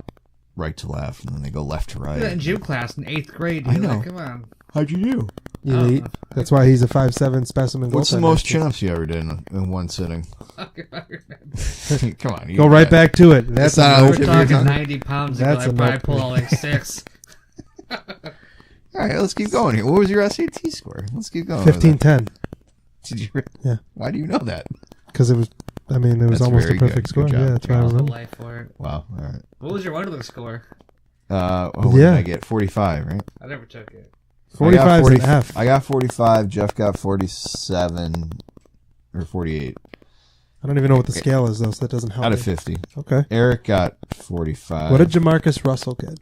right to left and then they go left to right. In gym class in 8th grade, dude. I know. Like, come on. How'd you do? Elite. That's why he's a 5'7" specimen. What's the most chin-ups you ever did in one sitting? Come on. Go right back to it. That's not we're talking 90 pounds ago. I probably pulled out like 6. All right, let's keep going here. What was your SAT score? Let's keep going. 1510. Did you? Yeah. Why do you know that? Because it was almost a perfect score. Yeah, that's why I remember. Life for it. Wow. All right. What was your Wonderlic score? What did I get? 45, right? I never took it. 45 is an F. I got 45. Jeff got 47 or 48. I don't even know what the scale is, though, so that doesn't help. Out of 50. Okay. Eric got 45. What did Jamarcus Russell get?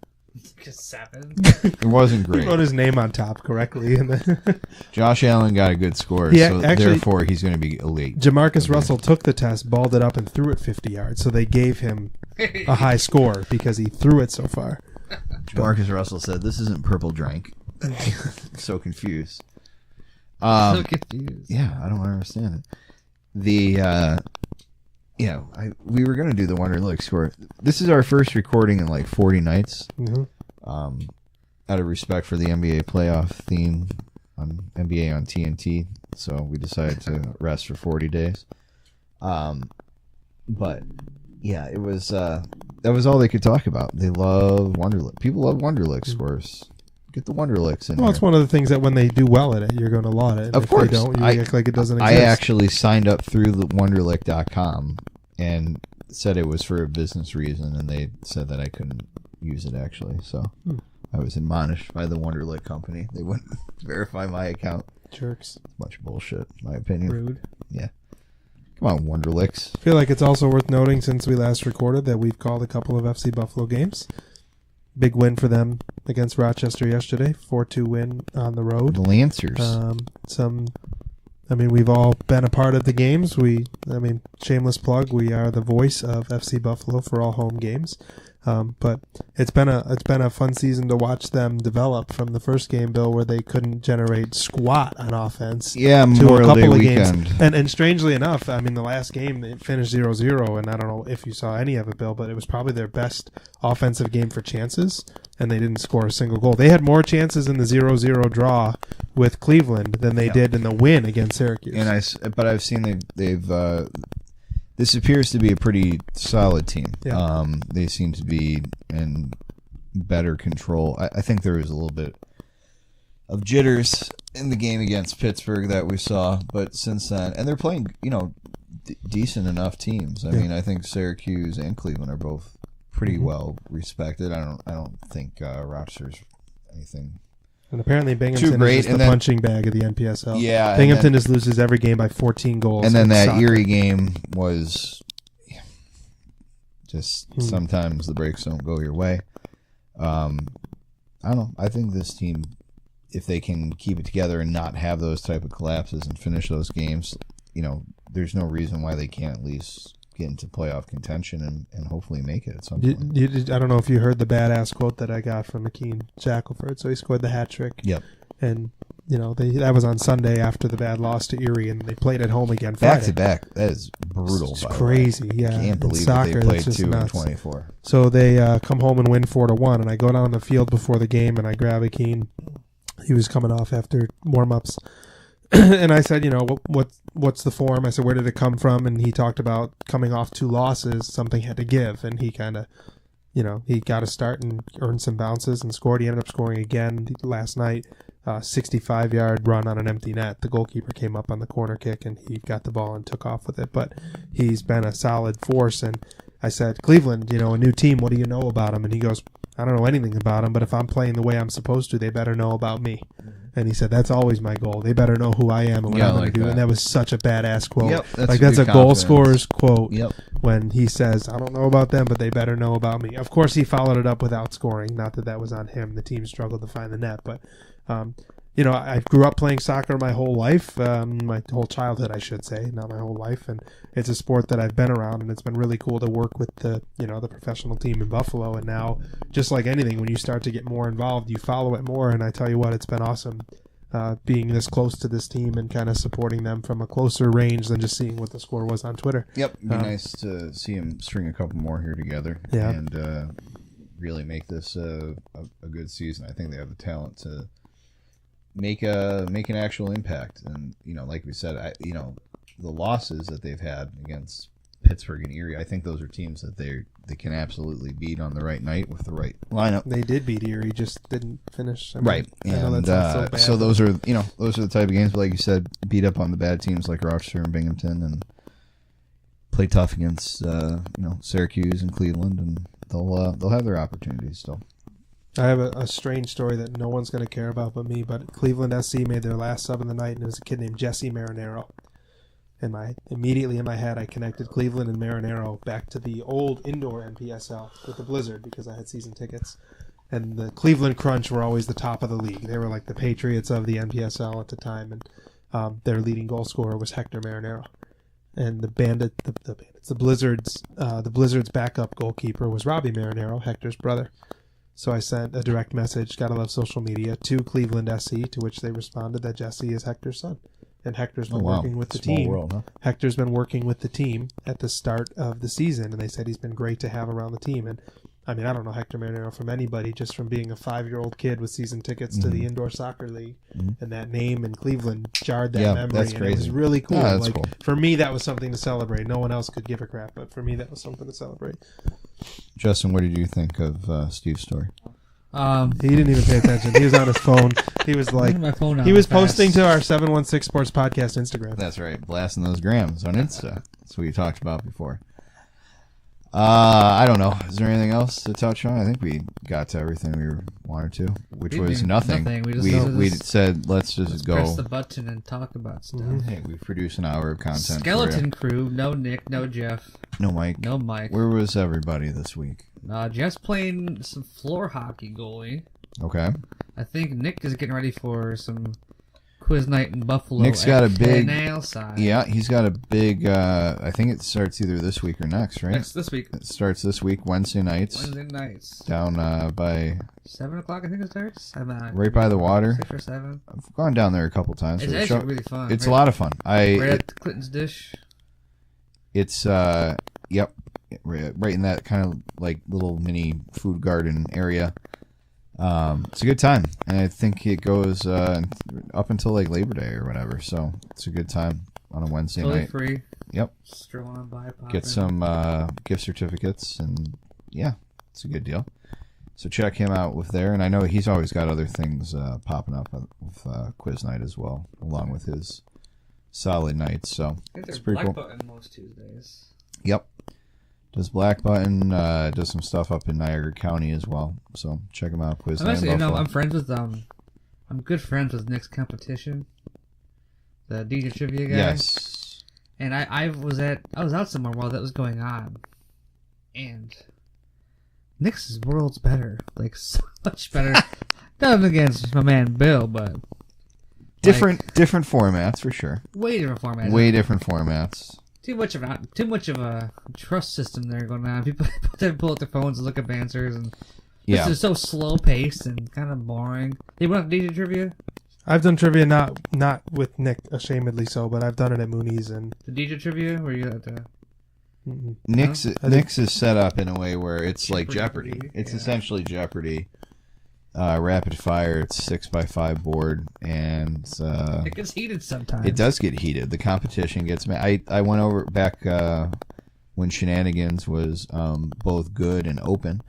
7. It wasn't great. He wrote his name on top correctly. Josh Allen got a good score, therefore he's going to be elite. Jamarcus Russell took the test, balled it up, and threw it 50 yards, so they gave him a high score because he threw it so far. Jamarcus Russell said, "This isn't purple drink." So confused. So confused. Yeah, I don't understand it. We were going to do the Wonderlic score. This is our first recording in like 40 nights. Mm-hmm. Out of respect for the NBA playoff theme on NBA on TNT, so we decided to rest for 40 days. But yeah, it was that was all they could talk about. They love Wonderlic. People love Wonderlic scores. Get the Wonderlicks in. Well, it's one of the things that when they do well at it, you're going to laud it. And of course, they don't, you act like it doesn't exist. I actually signed up through the Wonderlic.com and said it was for a business reason, and they said that I couldn't use it actually. So I was admonished by the Wonderlic company. They wouldn't verify my account. Jerks. It's a bunch of bullshit, in my opinion. Rude. Yeah. Come on, Wonderlicks. I feel like it's also worth noting since we last recorded that we've called a couple of FC Buffalo games. Big win for them against Rochester yesterday. 4-2 win on the road. The Lancers. We've all been a part of the games. Shameless plug, we are the voice of FC Buffalo for all home games. But it's been a fun season to watch them develop from the first game, Bill, where they couldn't generate squat on offense. Yeah, Memorial Day weekend. And strangely enough, the last game they finished 0-0, and I don't know if you saw any of it, Bill, but it was probably their best offensive game for chances, and they didn't score a single goal. They had more chances in the 0-0 draw with Cleveland than they did in the win against Syracuse. But I've seen they've this appears to be a pretty solid team. Yeah. They seem to be in better control. I think there was a little bit of jitters in the game against Pittsburgh that we saw, but since then, and they're playing, decent enough teams. I think Syracuse and Cleveland are both pretty well respected. I don't think Rochester's anything. And apparently Binghamton is just the punching bag of the NPSL. Yeah, Binghamton just loses every game by 14 goals. And then that Erie game was just sometimes the breaks don't go your way. I don't know. I think this team, if they can keep it together and not have those type of collapses and finish those games, there's no reason why they can't at least get into playoff contention and hopefully make it at some point. I don't know if you heard the badass quote that I got from Akeem Shackelford. So he scored the hat trick. Yep. And, that was on Sunday after the bad loss to Erie, and they played at home again Friday. Back to back. That is brutal. It's crazy, yeah. I can't believe soccer, that they played that's 2 nuts. and 24. So they come home and win 4-1, and I go down the field before the game, and I grab Akeem. He was coming off after warm-ups. And I said, what's the form? I said, where did it come from? And he talked about coming off 2 losses, something had to give. And he kind of, he got a start and earned some bounces and scored. He ended up scoring again last night, 65-yard run on an empty net. The goalkeeper came up on the corner kick, and he got the ball and took off with it. But he's been a solid force. And I said, Cleveland, a new team, what do you know about him? And he goes, I don't know anything about him, but if I'm playing the way I'm supposed to, they better know about me. And he said, that's always my goal. They better know who I am and what I'm going to do. And that was such a badass quote. Yep, that's a goal scorer's quote. Yep. When he says, I don't know about them, but they better know about me. Of course, he followed it up with outscoring. Not that was on him. The team struggled to find the net. But, I grew up playing soccer my whole life, my whole childhood, I should say, not my whole life. And it's a sport that I've been around, and it's been really cool to work with the professional team in Buffalo. And now, just like anything, when you start to get more involved, you follow it more. And I tell you what, it's been awesome being this close to this team and kind of supporting them from a closer range than just seeing what the score was on Twitter. Yep, it'd be nice to see him string a couple more here together and really make this a good season. I think they have the talent to make an actual impact. And like we said, the losses that they've had against Pittsburgh and Erie, I think those are teams that they can absolutely beat on the right night with the right lineup. They did beat Erie, just didn't finish. Right, and so those are the type of games. But like you said, beat up on the bad teams like Rochester and Binghamton, and play tough against Syracuse and Cleveland, and they'll have their opportunities still. I have a strange story that no one's going to care about but me, but Cleveland SC made their last sub of the night, and it was a kid named Jesse Marinero. And immediately in my head, I connected Cleveland and Marinero back to the old indoor NPSL with the Blizzard because I had season tickets. And the Cleveland Crunch were always the top of the league. They were like the Patriots of the NPSL at the time, and their leading goal scorer was Hector Marinero. And the Blizzard's backup goalkeeper was Robbie Marinero, Hector's brother. So I sent a direct message, gotta love social media, to Cleveland SC, to which they responded that Jesse is Hector's son. And Hector's been working with the team. World, huh? Hector's been working with the team at the start of the season, and they said he's been great to have around the team. And I don't know Hector Marinero from anybody, just from being a 5-year-old kid with season tickets to the indoor soccer league, and that name in Cleveland jarred that memory. That's and crazy. It was really cool. Yeah, that's cool. For me, that was something to celebrate. No one else could give a crap, but for me, that was something to celebrate. Justin, what did you think of Steve's story? He didn't even pay attention. He was on his phone. He was like, he was posting to our 716 Sports Podcast Instagram. That's right, blasting those grams on Insta. That's what you talked about before. I don't know. Is there anything else to touch on? I think we got to everything we wanted to, which was nothing. We said let's just go press the button and talk about stuff. Hey, we've produced an hour of content. Skeleton crew. No Nick. No Jeff. No Mike. No Mike. Where was everybody this week? Jeff's playing some floor hockey goalie. Okay. I think Nick is getting ready for some quiz night in Buffalo. Nick's got a big side. Yeah, he's got a big. I think it starts either this week or next, right? This week. It starts this week, Wednesday nights. Down by 7 o'clock, I think it starts. Right by the water. 6 or 7. I've gone down there a couple times. It's actually really fun. It's a lot of fun. Right at Clinton's Dish. It's yep, right in that kind of like little mini food garden area. It's a good time, and I think it goes up until like Labor Day or whatever. So it's a good time on a Wednesday night. Free. Yep. Strolling on by. Get some gift certificates, and yeah, it's a good deal. So check him out with there, and I know he's always got other things popping up with quiz night as well, along with his solid nights. So it's pretty cool. Black Button most Tuesdays. Yep. Does Black Button, does some stuff up in Niagara County as well. So check him out. Quiz night. I'm friends with I'm good friends with Nick's competition, the DJ trivia guy. Yes. And I was out somewhere while that was going on, and Nick's world's better, like so much better. Nothing against my man Bill, but different formats for sure. Way different formats. Way different formats. Too much of a trust system there going on. People pull out their phones and look up answers, and this is so slow paced and kind of boring. They went to DJ trivia. I've done trivia not with Nick, ashamedly so, but I've done it at Mooney's and the DJ trivia where you had to. Nick's is set up in a way where it's like Jeopardy. It's essentially Jeopardy. Rapid fire. It's 6x5 board, and it gets heated sometimes. It does get heated. The competition gets. I went over back when Shenanigans was both good and open.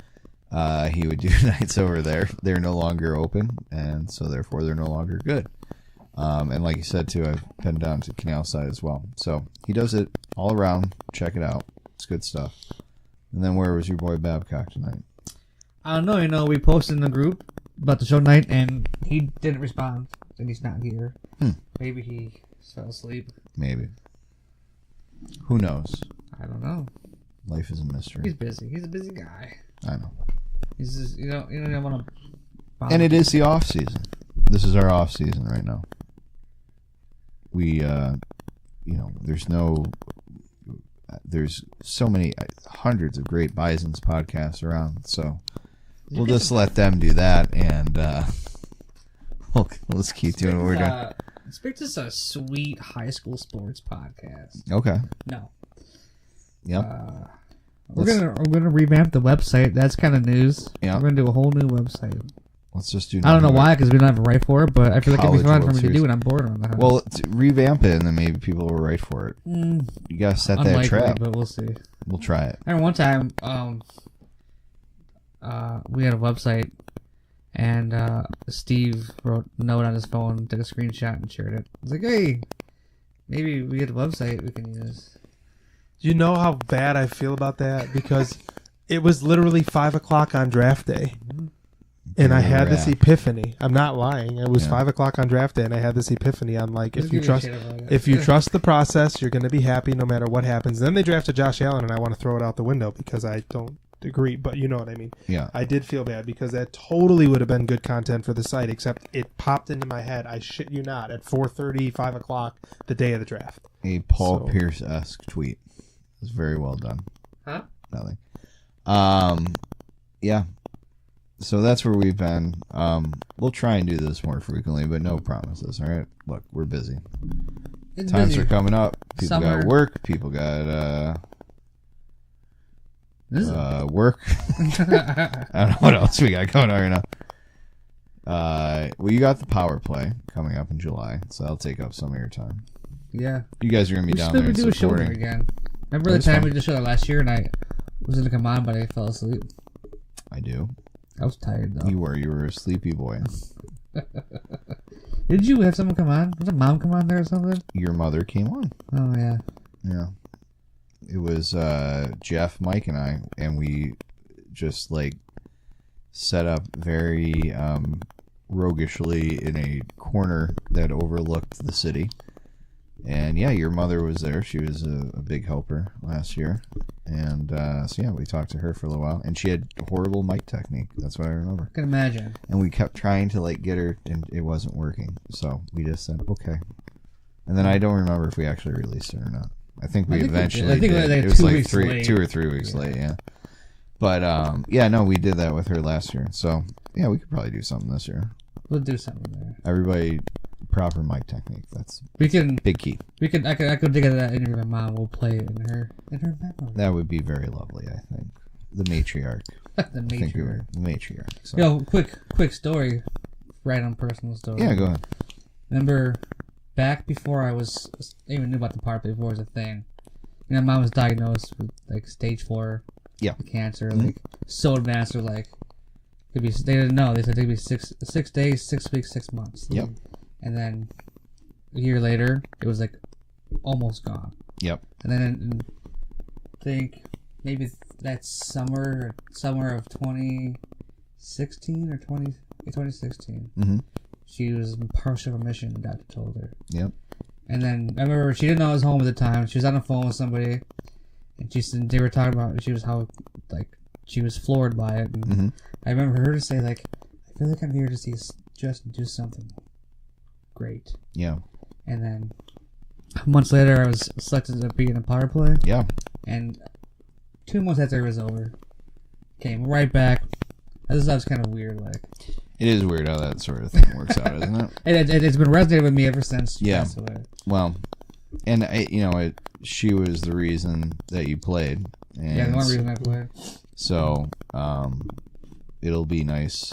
He would do nights over there. They're no longer open, and so therefore they're no longer good. And like you said too, I've been down to Canal Side as well. So he does it all around. Check it out. It's good stuff. And then where was your boy Babcock tonight? I don't know. You know, we posted in the group about the show night, and he didn't respond, and he's not here. Maybe he fell asleep. Maybe. Who knows? I don't know. Life is a mystery. He's busy. He's a busy guy. I know. He's just, you don't want to. And it is the off season. This is our off season right now. We, there's so many hundreds of great Bison's podcasts around, so we'll just let them do that, and let's keep doing what we're doing. Expect this a sweet high school sports podcast. Okay. No. Yep. We're gonna revamp the website. That's kind of news. Yeah. We're gonna do a whole new website. Let's just do. I don't know why, because we don't have a right for it, but I feel like it'd be fun for me to do when I'm bored on the house. Well, revamp it, and then maybe people will write for it. You gotta set that trap. But we'll see. We'll try it. I remember one time, we had a website, and Steve wrote a note on his phone, took a screenshot, and shared it. I was like, hey, maybe we get a website we can use. You know how bad I feel about that? Because it was literally 5 o'clock on draft day. And I had this epiphany. I'm not lying. It was 5 o'clock on draft day, and I had this epiphany on, like, if you trust the process, you're going to be happy no matter what happens. Then they drafted Josh Allen, and I want to throw it out the window because I don't agree, but you know what I mean. Yeah. I did feel bad because that totally would have been good content for the site, except it popped into my head, I shit you not, at 4:30, 5 o'clock, the day of the draft. A Paul Pierce-esque tweet. It was very well done. Huh? Nothing. Yeah. So that's where we've been. We'll try and do this more frequently, but no promises, all right? Look, we're busy. Times are coming up. People got work. People got work. I don't know what else we got going on right now. Well, you got the power play coming up in July, so that'll take up some of your time. Yeah. You guys are going to be down there supporting. We should do a show again. Remember the time we did the show last year, and I was going to come on, but I fell asleep? I do. I was tired, though. You were a sleepy boy. Did you have someone come on? Was a mom come on there or something? Your mother came on. Oh, yeah. Yeah. It was Jeff, Mike, and I, and we just, like, set up very roguishly in a corner that overlooked the city. And, yeah, your mother was there. She was a big helper last year. And, so, yeah, we talked to her for a little while. And she had horrible mic technique. That's what I remember. I can imagine. And we kept trying to, like, get her, and it wasn't working. So we just said, okay. And then I don't remember if we actually released it or not. I think we eventually did. Like it was like 2 or 3 weeks late, yeah. But, yeah, no, we did that with her last year. So, yeah, we could probably do something this year. We'll do something there. Everybody... proper mic technique. That's big key. I could dig into that interview with my mom. We'll play it in her memory. That would be very lovely, I think. The matriarch. The matriarch. So. Yo, quick story. Right on personal story. Yeah, go ahead. Remember back before I even knew about the part before it was a thing. You know, mom was diagnosed with like stage 4 cancer, like so advanced, or like could be. They didn't know. They said it'd be 6 days, 6 weeks, 6 months. Yep. And then a year later, it was like almost gone. Yep. And then I think maybe that summer of 2016 or 2016, she was in partial remission, the doctor told her. Yep. And then I remember she didn't know I was home at the time. She was on the phone with somebody, and they were talking about she was floored by it. And I remember her to say, like, I feel like I'm here to see Justin do something great. Yeah. And then Months later, I was selected to be in a power play. Yeah. And 2 months after it was over, came right back. That was kind of weird. Like, it is weird how that sort of thing works out, isn't it? It's been resonating with me ever since. Yeah. Well, and she was the reason that you played. And yeah, the one reason I played. So, it'll be nice,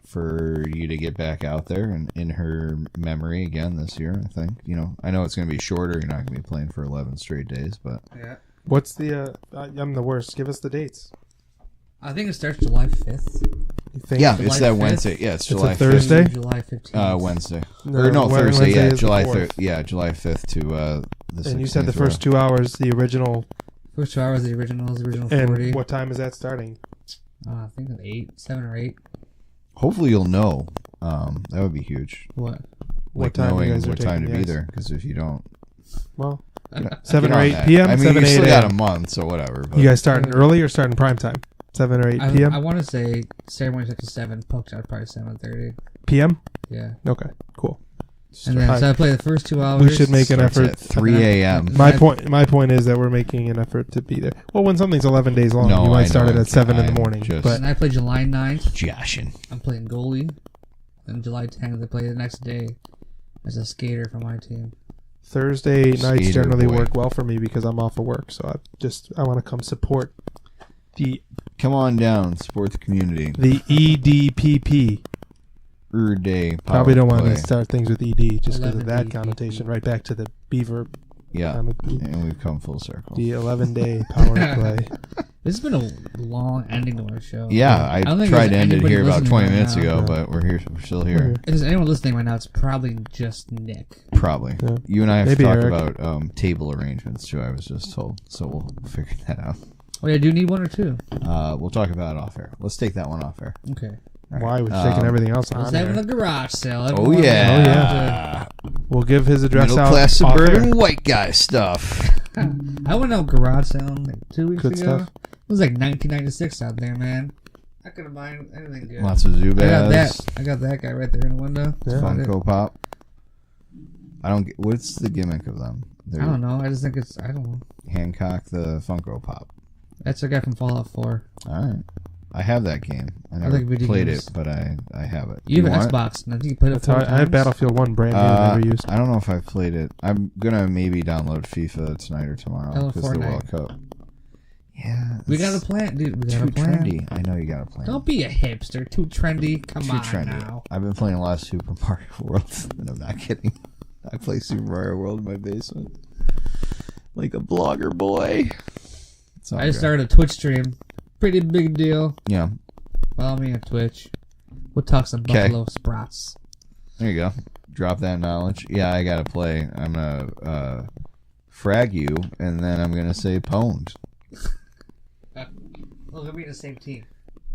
for you to get back out there and in her memory again this year, I think. I know it's going to be shorter. You're not going to be playing for 11 straight days, but... Yeah. What's the... I'm the worst. Give us the dates. I think it starts July 5th. You think? Yeah, July it's that 5th? Wednesday. Yeah, it's July 5th. Thursday? July 15th. Wednesday. No, Thursday. Wednesday Yeah, is the July 4th. 3rd. Yeah, July 5th to the 16th. And you said the first 2 hours, the original... First 2 hours, the original 40. And what time is that starting? I think it's 7 or 8. Hopefully you'll know. That would be huge. What? What time knowing you guys are what time to taking, be yes. there, because if you don't... Well, you know, 7 get or on 8 that. p.m.? I mean, 7, you 8 still got a.m.? a month, so whatever. But. You guys starting early or starting prime time? 7 or 8 p.m.? I want to say ceremony starts at 7, poke out probably 7:30. p.m.? Yeah. Okay, cool. And then so I play the first 2 hours. We should make an Starts effort. at 3 a.m. My point is that we're making an effort to be there. Well, when something's 11 days long, No, you might I start know. it at 7 in the I'm morning. just- But And I play July 9th. Joshing. I'm playing goalie. And July 10th, I play the next day as a skater for my team. Thursday nights Skater generally boy. work well for me because I'm off of work. So I want to come support the Come on down, support the community. EDPP. Day. Probably don't want play. to start things with ED just because of 11 that ED. connotation. Right back to the Beaver. Yeah, The and we've come full circle. 11-day power play. This has been a long ending to our show. Yeah, I don't think tried there's to end it anybody here about listening 20 right minutes now. ago, Yeah. but we're here. We're still here. If there's anyone listening right now, it's probably just Nick. Probably. Yeah. You and I have Maybe to talk Eric. about table arrangements too. I was just told, so we'll figure that out. Oh, yeah, do you need one or two? We'll talk about it off air. Let's take that one off air. Okay. All right. Why? We're taking everything else I was on having there. a garage sale. Oh Everyone yeah. Oh, yeah. We'll give his address Middle out. class off suburban air. white guy stuff. I went out garage sale like 2 weeks Good ago. stuff. It was like 1996 out there, man. I couldn't buy anything good. Lots of I got Zubaz. that. I got that guy right there in the window. Yeah. That's about it. Funko Pop. I don't get. What's the gimmick of them? I don't know. I just think it's. I don't know. Hancock the Funko Pop. That's a guy from Fallout 4. All right. I have that game. I never like video played games. it, but I have it. You have an want it? Xbox. And I think you played it That's how 4 I times. have Battlefield 1 brand new. Never used. I don't know if I've played it. I'm gonna maybe download FIFA tonight or tomorrow Hello, because the World Fortnite. Cup. Yeah, We that's got a plan, dude. We got too a plan. trendy. I know you got a plan. Don't be a hipster. Too trendy. Come Too on trendy. now. I've been playing a lot of Super Mario World, and I'm not kidding. I play Super Mario World in my basement like a blogger boy. It's all I just good. started a Twitch stream. Pretty big deal. Yeah, Follow me on Twitch. We'll talk some 'Kay. Buffalo Sprouts. there you go. Drop that knowledge. Yeah, I gotta play. I'm gonna frag you, and then I'm gonna say pwned. Well, we'll be in the same team.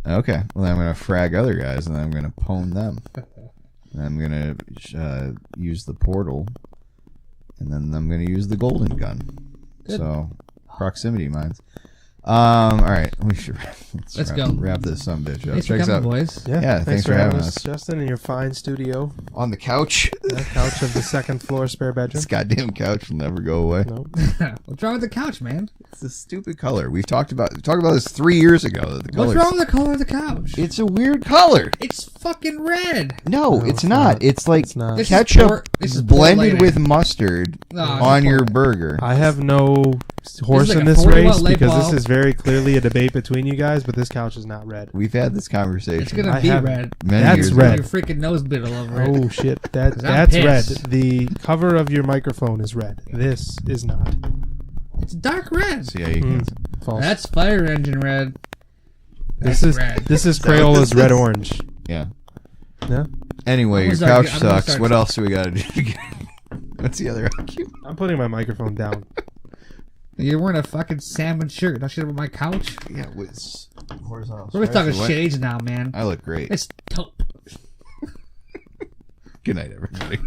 Okay. Well, then I'm going to frag other guys, and then I'm going to pwn them. And I'm going to use the portal, and then I'm going to use the golden gun. Good. So, proximity mines. All right. We should Let's go. Wrap this some bitch up. Thanks for Check us coming, out boys. Yeah, thanks for having us. Justin, in your fine studio. on the couch. The couch of the second floor spare bedroom. This goddamn couch will never go away. No. What's wrong with the couch, man? It's a stupid color. We talked about this 3 years ago. That the What's color's- wrong with the color of the couch? It's a weird color. It's fucking red. No, No, it's it's not. not. It's like It's not. This is ketchup poor- this is poor blended lighting. with mustard No, it's on poor your lighting. burger. I have no horse like in a this 40 watt race light because this bulb. is very clearly a debate between you guys, but this couch is not red. We've had this conversation. It's gonna I be haven't. red. many That's years red. ago. Your freaking nose bit all over it. Oh shit, 'Cause I'm that's red. pissed. The cover of your microphone is red. This is not. It's dark red. So yeah, you can. False. That's fire engine red. this That's is red. this is that what Crayola's this red is? orange. Yeah. Yeah, Anyway, I'm your gonna start- couch I'm gonna sucks. start- What else do we gotta do? to get- What's the other argument? I'm putting my microphone down. You're wearing a fucking salmon shirt. Don't shit about my couch. Yeah, it's horizontal. We're just talking What? shades now, man. I look great. It's taupe. Good night, everybody.